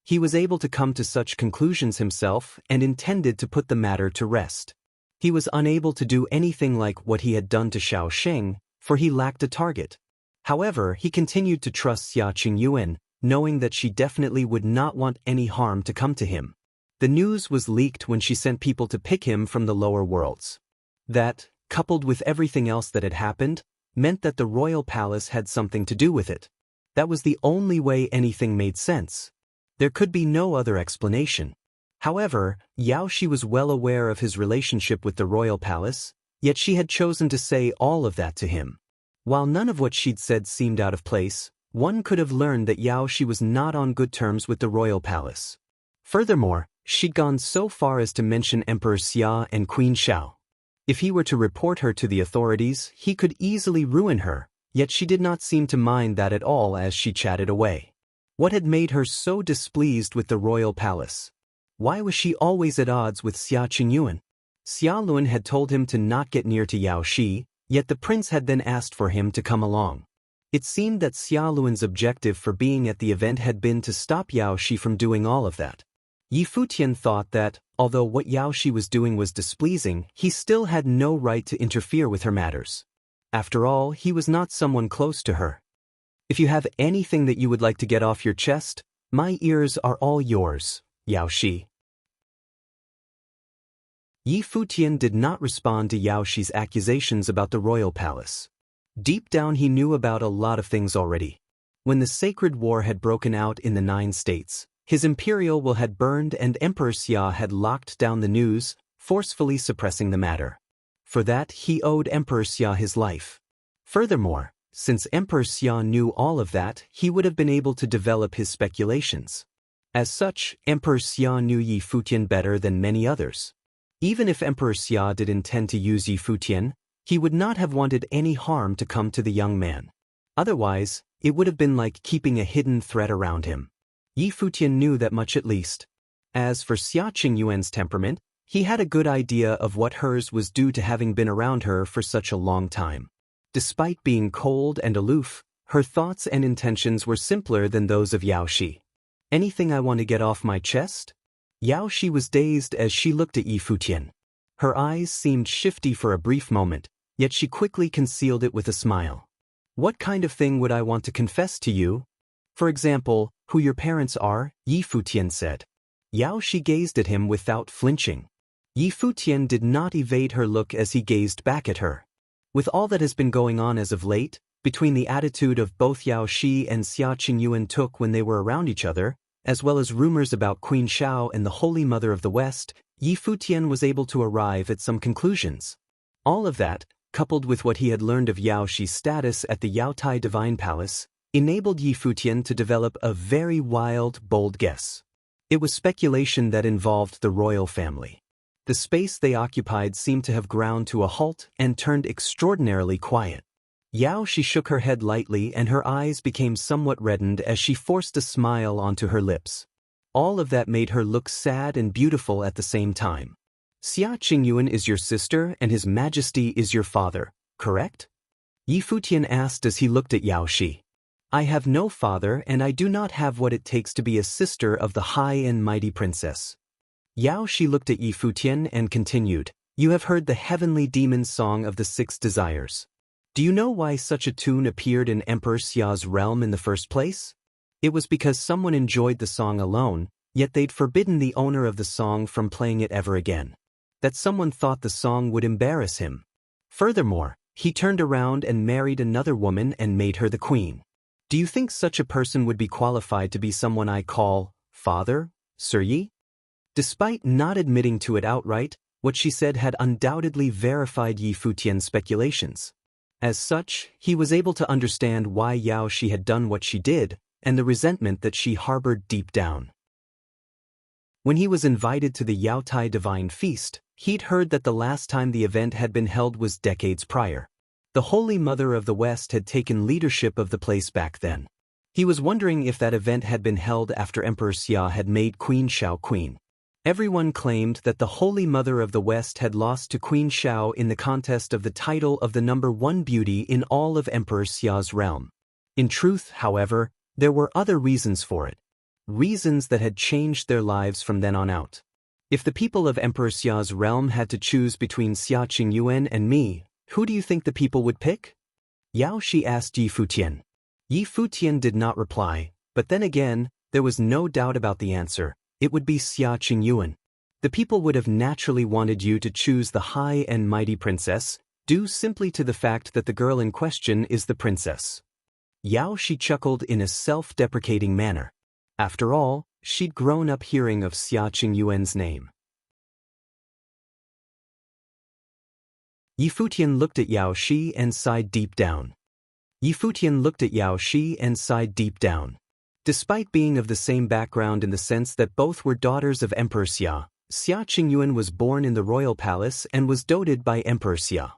He was able to come to such conclusions himself and intended to put the matter to rest. He was unable to do anything like what he had done to Xiao Xing, for he lacked a target. However, he continued to trust Xia Qingyuan, knowing that she definitely would not want any harm to come to him. The news was leaked when she sent people to pick him from the lower worlds. That, coupled with everything else that had happened, meant that the royal palace had something to do with it. That was the only way anything made sense. There could be no other explanation. However, Yao Shi was well aware of his relationship with the royal palace, yet she had chosen to say all of that to him. While none of what she'd said seemed out of place, one could have learned that Yao Shi was not on good terms with the royal palace. Furthermore, she'd gone so far as to mention Emperor Xia and Queen Xiao. If he were to report her to the authorities, he could easily ruin her, yet she did not seem to mind that at all as she chatted away. What had made her so displeased with the royal palace? Why was she always at odds with Xia Qingyuan? Xia Luan had told him to not get near to Yao Shi, yet the prince had then asked for him to come along. It seemed that Xia Luan's objective for being at the event had been to stop Yao Shi from doing all of that. Futian thought that, although what Yao Shi was doing was displeasing, he still had no right to interfere with her matters. After all, he was not someone close to her. If you have anything that you would like to get off your chest, my ears are all yours, Yao Shi. Futian did not respond to Yao Shi's accusations about the royal palace. Deep down he knew about a lot of things already. When the sacred war had broken out in the 9 states, his imperial will had burned and Emperor Xia had locked down the news, forcefully suppressing the matter. For that he owed Emperor Xia his life. Furthermore, since Emperor Xia knew all of that, he would have been able to develop his speculations. As such, Emperor Xia knew Futian better than many others. Even if Emperor Xia did intend to use Futian, he would not have wanted any harm to come to the young man. Otherwise, it would have been like keeping a hidden threat around him. Futian knew that much at least. As for Xia Qingyuan's temperament, he had a good idea of what hers was due to having been around her for such a long time. Despite being cold and aloof, her thoughts and intentions were simpler than those of Yao Shi. Anything I want to get off my chest? Yao Shi was dazed as she looked at Futian. Her eyes seemed shifty for a brief moment, yet she quickly concealed it with a smile. What kind of thing would I want to confess to you? For example, who your parents are, Futian said. Yao Shi gazed at him without flinching. Futian did not evade her look as he gazed back at her. With all that has been going on as of late, between the attitude of both Yao Shi and Xia Qingyuan took when they were around each other, as well as rumors about Queen Xiao and the Holy Mother of the West, Futian was able to arrive at some conclusions. All of that, coupled with what he had learned of Yao Shi's status at the Yaotai Divine Palace, enabled Futian to develop a very wild, bold guess. It was speculation that involved the royal family. The space they occupied seemed to have ground to a halt and turned extraordinarily quiet. Yao Shi shook her head lightly and her eyes became somewhat reddened as she forced a smile onto her lips. All of that made her look sad and beautiful at the same time. Xia Qingyuan is your sister and His Majesty is your father, correct? Futian asked as he looked at Yao Shi. I have no father and I do not have what it takes to be a sister of the high and mighty princess. Yao Shi looked at Futian and continued, You have heard the heavenly demon's song of the 6 desires. Do you know why such a tune appeared in Emperor Xia's realm in the first place? It was because someone enjoyed the song alone, yet they'd forbidden the owner of the song from playing it ever again. That someone thought the song would embarrass him. Furthermore, he turned around and married another woman and made her the queen. Do you think such a person would be qualified to be someone I call father, Sir Yi? Despite not admitting to it outright, what she said had undoubtedly verified Futian's speculations. As such, he was able to understand why Yao Shi had done what she did, and the resentment that she harbored deep down. When he was invited to the Yaotai Divine Feast, he'd heard that the last time the event had been held was decades prior. The Holy Mother of the West had taken leadership of the place back then. He was wondering if that event had been held after Emperor Xia had made Queen Xiao queen. Everyone claimed that the Holy Mother of the West had lost to Queen Xiao in the contest of the title of the #1 beauty in all of Emperor Xia's realm. In truth, however, there were other reasons for it. Reasons that had changed their lives from then on out. If the people of Emperor Xia's realm had to choose between Xia Qingyuan and me, who do you think the people would pick? Yao Shi asked Yi Futian. Yi Futian did not reply, but then again, there was no doubt about the answer. It would be Xia Qingyuan. The people would have naturally wanted you to choose the high and mighty princess, due simply to the fact that the girl in question is the princess. Yao Shi chuckled in a self-deprecating manner. After all, she'd grown up hearing of Xia Qingyuan's name. Yi Futian looked at Yao Shi and sighed deep down. Yi Futian looked at Yao Shi and sighed deep down. Despite being of the same background in the sense that both were daughters of Emperor Xia, Xia Qingyuan was born in the royal palace and was doted by Emperor Xia.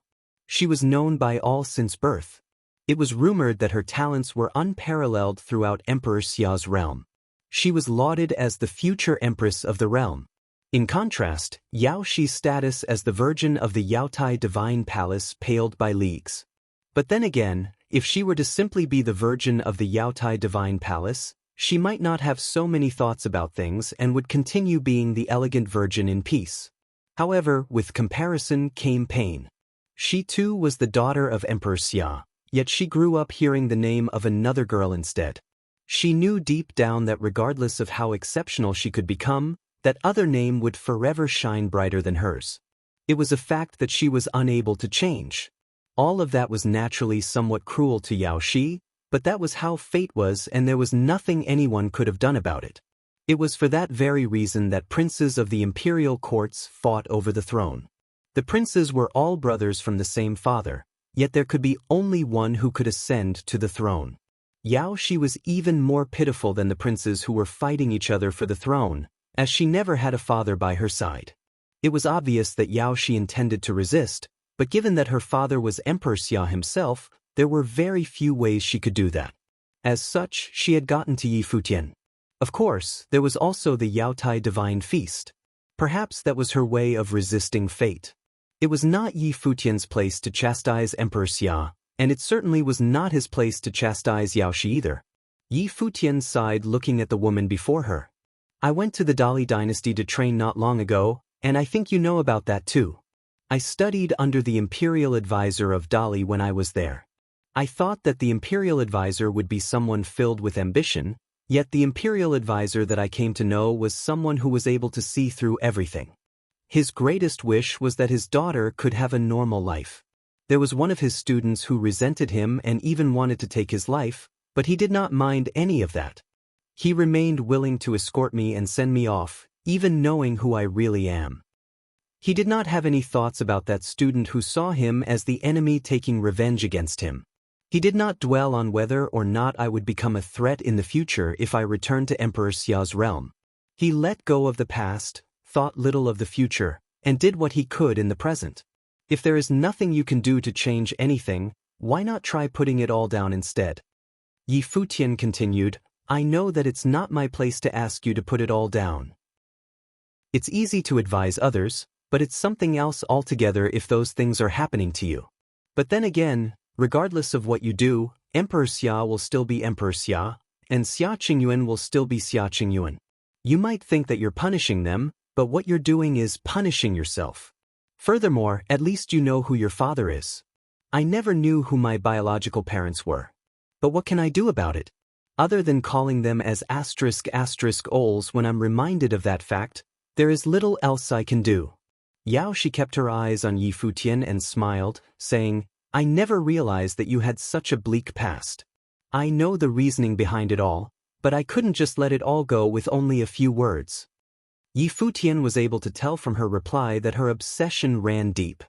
She was known by all since birth. It was rumored that her talents were unparalleled throughout Emperor Xia's realm. She was lauded as the future empress of the realm. In contrast, Yao Shi's status as the virgin of the Yaotai divine palace paled by leagues. But then again, if she were to simply be the virgin of the Yaotai divine palace, she might not have so many thoughts about things and would continue being the elegant virgin in peace. However, with comparison came pain. She too was the daughter of Emperor Xia, yet she grew up hearing the name of another girl instead. She knew deep down that regardless of how exceptional she could become, that other name would forever shine brighter than hers. It was a fact that she was unable to change. All of that was naturally somewhat cruel to Yao Shi, but that was how fate was and there was nothing anyone could have done about it. It was for that very reason that princes of the imperial courts fought over the throne. The princes were all brothers from the same father, yet there could be only one who could ascend to the throne. Yao Shi was even more pitiful than the princes who were fighting each other for the throne, as she never had a father by her side. It was obvious that Yao Shi intended to resist, but given that her father was Emperor Xia himself, there were very few ways she could do that. As such, she had gotten to Yi Futian. Of course, there was also the Yaotai Divine Feast. Perhaps that was her way of resisting fate. It was not Yi Futian's place to chastise Emperor Xia, and it certainly was not his place to chastise Yao Shi either. Yi Futian sighed looking at the woman before her. I went to the Dali dynasty to train not long ago, and I think you know about that too. I studied under the imperial advisor of Dali when I was there. I thought that the imperial advisor would be someone filled with ambition, yet the imperial advisor that I came to know was someone who was able to see through everything. His greatest wish was that his daughter could have a normal life. There was one of his students who resented him and even wanted to take his life, but he did not mind any of that. He remained willing to escort me and send me off, even knowing who I really am. He did not have any thoughts about that student who saw him as the enemy taking revenge against him. He did not dwell on whether or not I would become a threat in the future if I returned to Emperor Xia's realm. He let go of the past, thought little of the future, and did what he could in the present. If there is nothing you can do to change anything, why not try putting it all down instead? Yi Futian continued, I know that it's not my place to ask you to put it all down. It's easy to advise others, but it's something else altogether if those things are happening to you. But then again, regardless of what you do, Emperor Xia will still be Emperor Xia, and Xia Qingyuan will still be Xia Qingyuan. You might think that you're punishing them, but what you're doing is punishing yourself. Furthermore, at least you know who your father is. I never knew who my biological parents were. But what can I do about it? Other than calling them as **ols when I'm reminded of that fact, there is little else I can do. Yao Shi kept her eyes on Yi Futian and smiled, saying, I never realized that you had such a bleak past. I know the reasoning behind it all, but I couldn't just let it all go with only a few words. Yi Futian was able to tell from her reply that her obsession ran deep.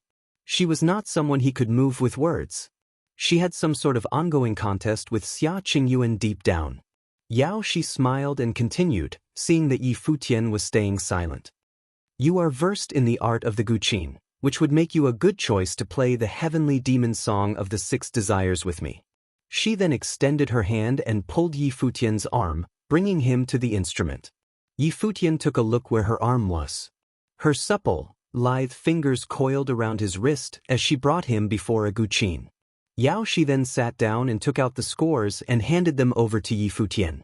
She was not someone he could move with words. She had some sort of ongoing contest with Xia Qingyuan deep down. Yao Shi smiled and continued, seeing that Yi Futian was staying silent. You are versed in the art of the guqin, which would make you a good choice to play the heavenly demon song of the 6 desires with me. She then extended her hand and pulled Yi Futian's arm, bringing him to the instrument. Yi Futian took a look where her arm was. Her supple, lithe fingers coiled around his wrist as she brought him before a guqin. Yao Shi then sat down and took out the scores and handed them over to Yi Futian.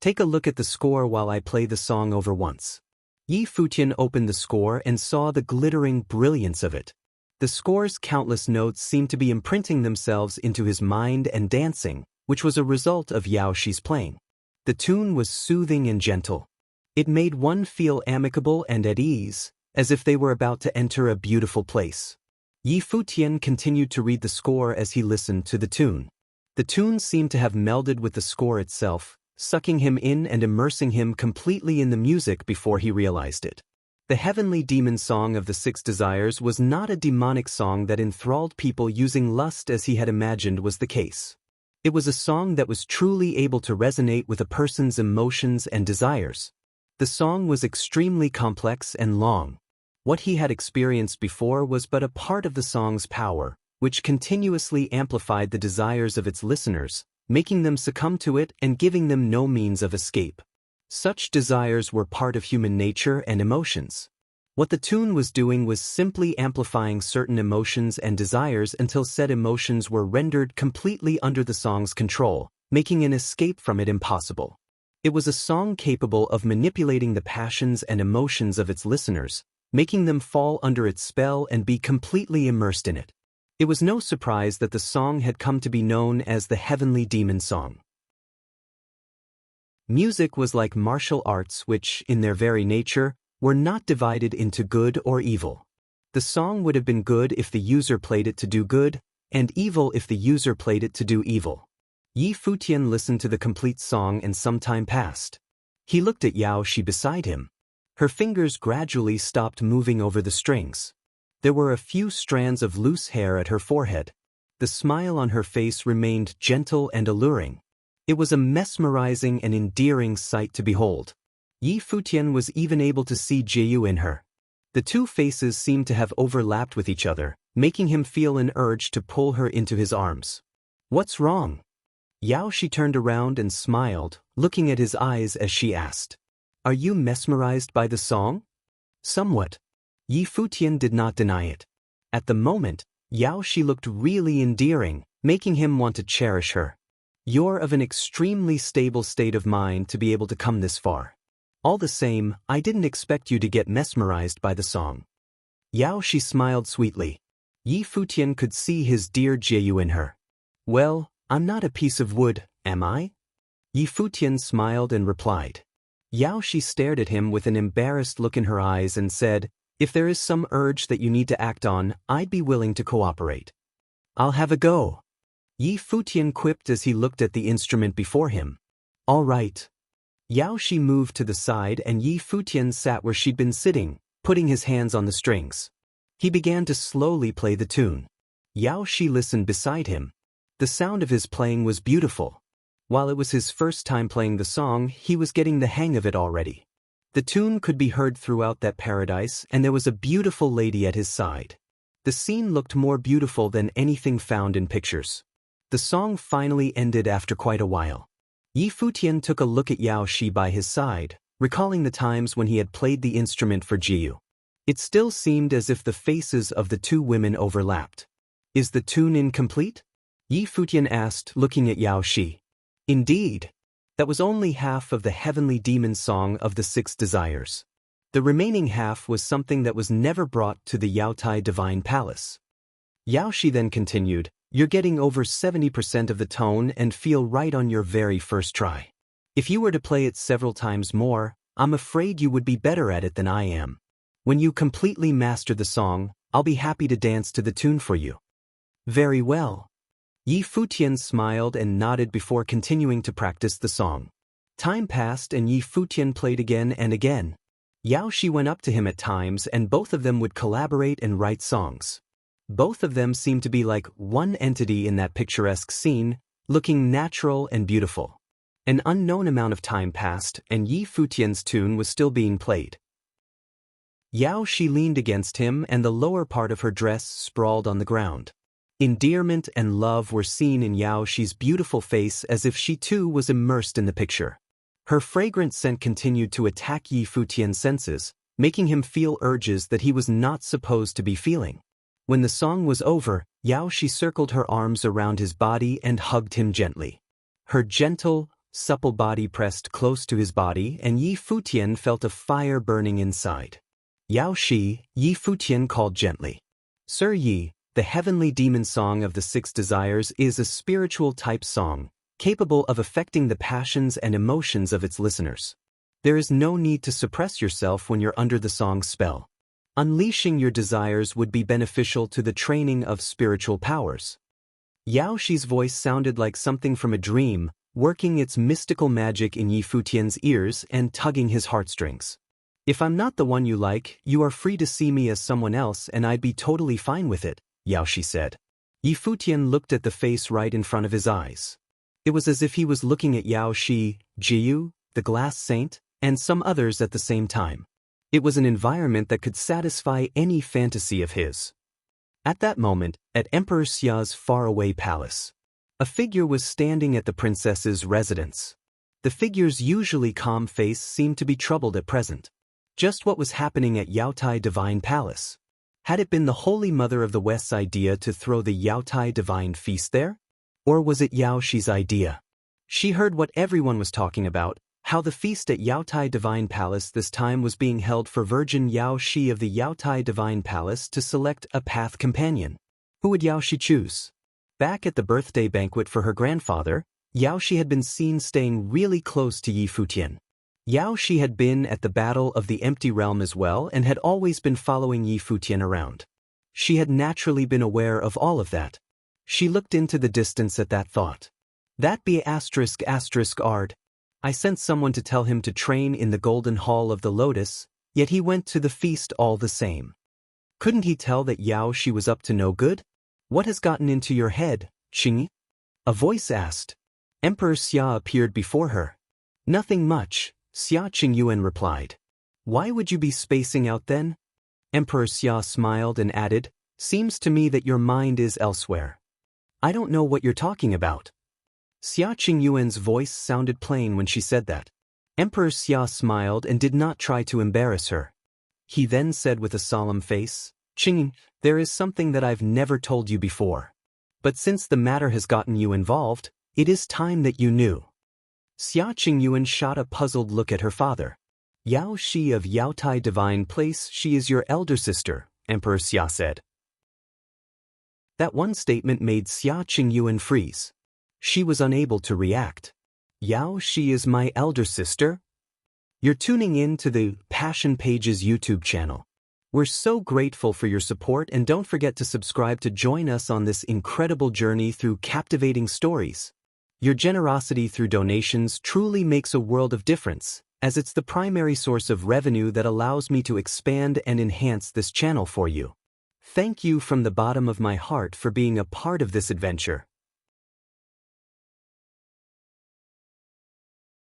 Take a look at the score while I play the song over once. Yi Futian opened the score and saw the glittering brilliance of it. The score's countless notes seemed to be imprinting themselves into his mind and dancing, which was a result of Yao Shi's playing. The tune was soothing and gentle. It made one feel amicable and at ease, as if they were about to enter a beautiful place. Yi Futian continued to read the score as he listened to the tune. The tune seemed to have melded with the score itself, sucking him in and immersing him completely in the music before he realized it. The heavenly demon song of the Six Desires was not a demonic song that enthralled people using lust as he had imagined was the case. It was a song that was truly able to resonate with a person's emotions and desires. The song was extremely complex and long. What he had experienced before was but a part of the song's power, which continuously amplified the desires of its listeners, making them succumb to it and giving them no means of escape. Such desires were part of human nature and emotions. What the tune was doing was simply amplifying certain emotions and desires until said emotions were rendered completely under the song's control, making an escape from it impossible. It was a song capable of manipulating the passions and emotions of its listeners, making them fall under its spell and be completely immersed in it. It was no surprise that the song had come to be known as the Heavenly Demon Song. Music was like martial arts which, in their very nature, were not divided into good or evil. The song would have been good if the user played it to do good, and evil if the user played it to do evil. Yi Futian listened to the complete song and some time passed. He looked at Yao Shi beside him. Her fingers gradually stopped moving over the strings. There were a few strands of loose hair at her forehead. The smile on her face remained gentle and alluring. It was a mesmerizing and endearing sight to behold. Yi Futian was even able to see Jiyu in her. The two faces seemed to have overlapped with each other, making him feel an urge to pull her into his arms. "What's wrong?" Yao Shi turned around and smiled, looking at his eyes as she asked. "Are you mesmerized by the song?" "Somewhat." Yi Futian did not deny it. At the moment, Yao Shi looked really endearing, making him want to cherish her. "You're of an extremely stable state of mind to be able to come this far. All the same, I didn't expect you to get mesmerized by the song." Yao Shi smiled sweetly. Yi Futian could see his dear Jiyu in her. "Well, I'm not a piece of wood, am I?" Yi Futian smiled and replied. Yao Shi stared at him with an embarrassed look in her eyes and said, "If there is some urge that you need to act on, I'd be willing to cooperate." "I'll have a go," Yi Futian quipped as he looked at the instrument before him. "All right." Yao Shi moved to the side and Yi Futian sat where she'd been sitting, putting his hands on the strings. He began to slowly play the tune. Yao Shi listened beside him. The sound of his playing was beautiful. While it was his first time playing the song, he was getting the hang of it already. The tune could be heard throughout that paradise, and there was a beautiful lady at his side. The scene looked more beautiful than anything found in pictures. The song finally ended after quite a while. Yi Futian took a look at Yao Shi by his side, recalling the times when he had played the instrument for Jiyu. It still seemed as if the faces of the two women overlapped. "Is the tune incomplete?" Yi Futian asked, looking at Yao Shi. "Indeed. That was only half of the heavenly demon song of the Six Desires. The remaining half was something that was never brought to the Yaotai Divine Palace." Yao Shi then continued, "You're getting over 70% of the tone and feel right on your very first try. If you were to play it several times more, I'm afraid you would be better at it than I am. When you completely master the song, I'll be happy to dance to the tune for you." "Very well." Yi Futian smiled and nodded before continuing to practice the song. Time passed and Yi Futian played again and again. Yao Shi went up to him at times and both of them would collaborate and write songs. Both of them seemed to be like one entity in that picturesque scene, looking natural and beautiful. An unknown amount of time passed and Yi Futian's tune was still being played. Yao Shi leaned against him and the lower part of her dress sprawled on the ground. Endearment and love were seen in Yao Shi's beautiful face as if she too was immersed in the picture. Her fragrant scent continued to attack Yi Futian's senses, making him feel urges that he was not supposed to be feeling. When the song was over, Yaoshi circled her arms around his body and hugged him gently. Her gentle, supple body pressed close to his body, and Yi Futian felt a fire burning inside. Yaoshi, Yi Futian called gently. Sir Yi, the heavenly demon song of the Six Desires is a spiritual-type song, capable of affecting the passions and emotions of its listeners. There is no need to suppress yourself when you're under the song's spell. Unleashing your desires would be beneficial to the training of spiritual powers. Yaoshi's voice sounded like something from a dream, working its mystical magic in Yi Futian's ears and tugging his heartstrings. If I'm not the one you like, you are free to see me as someone else and I'd be totally fine with it, Yaoshi said. Yi Futian looked at the face right in front of his eyes. It was as if he was looking at Yaoshi, Jiyu, the glass saint, and some others at the same time. It was an environment that could satisfy any fantasy of his. At that moment, at Emperor Xia's faraway palace, a figure was standing at the princess's residence. The figure's usually calm face seemed to be troubled at present. Just what was happening at Yaotai Divine Palace? Had it been the Holy Mother of the West's idea to throw the Yaotai Divine Feast there? Or was it Yaoshi's idea? She heard what everyone was talking about, how the feast at Yaotai Divine Palace this time was being held for Virgin Yaoshi of the Yaotai Divine Palace to select a path companion. Who would Yaoshi choose? Back at the birthday banquet for her grandfather, Yaoshi had been seen staying really close to Yi Futian. Yaoshi had been at the Battle of the Empty Realm as well and had always been following Yi Futian around. She had naturally been aware of all of that. She looked into the distance at that thought. That be *****. I sent someone to tell him to train in the Golden Hall of the Lotus, yet he went to the feast all the same. Couldn't he tell that Yaoshi was up to no good? What has gotten into your head, Qing? A voice asked. Emperor Xia appeared before her. Nothing much, Xia Qingyuan replied. Why would you be spacing out then? Emperor Xia smiled and added, seems to me that your mind is elsewhere. I don't know what you're talking about. Xia Qingyuan's voice sounded plain when she said that. Emperor Xia smiled and did not try to embarrass her. He then said with a solemn face, Qing, there is something that I've never told you before. But since the matter has gotten you involved, it is time that you knew. Xia Qingyuan shot a puzzled look at her father. Yao Shi of Yaotai Divine Place, she is your elder sister, Emperor Xia said. That one statement made Xia Qingyuan freeze. She was unable to react. Yao Shi is my elder sister? You're tuning in to the Passion Pages YouTube channel. We're so grateful for your support and don't forget to subscribe to join us on this incredible journey through captivating stories. Your generosity through donations truly makes a world of difference, as it's the primary source of revenue that allows me to expand and enhance this channel for you. Thank you from the bottom of my heart for being a part of this adventure.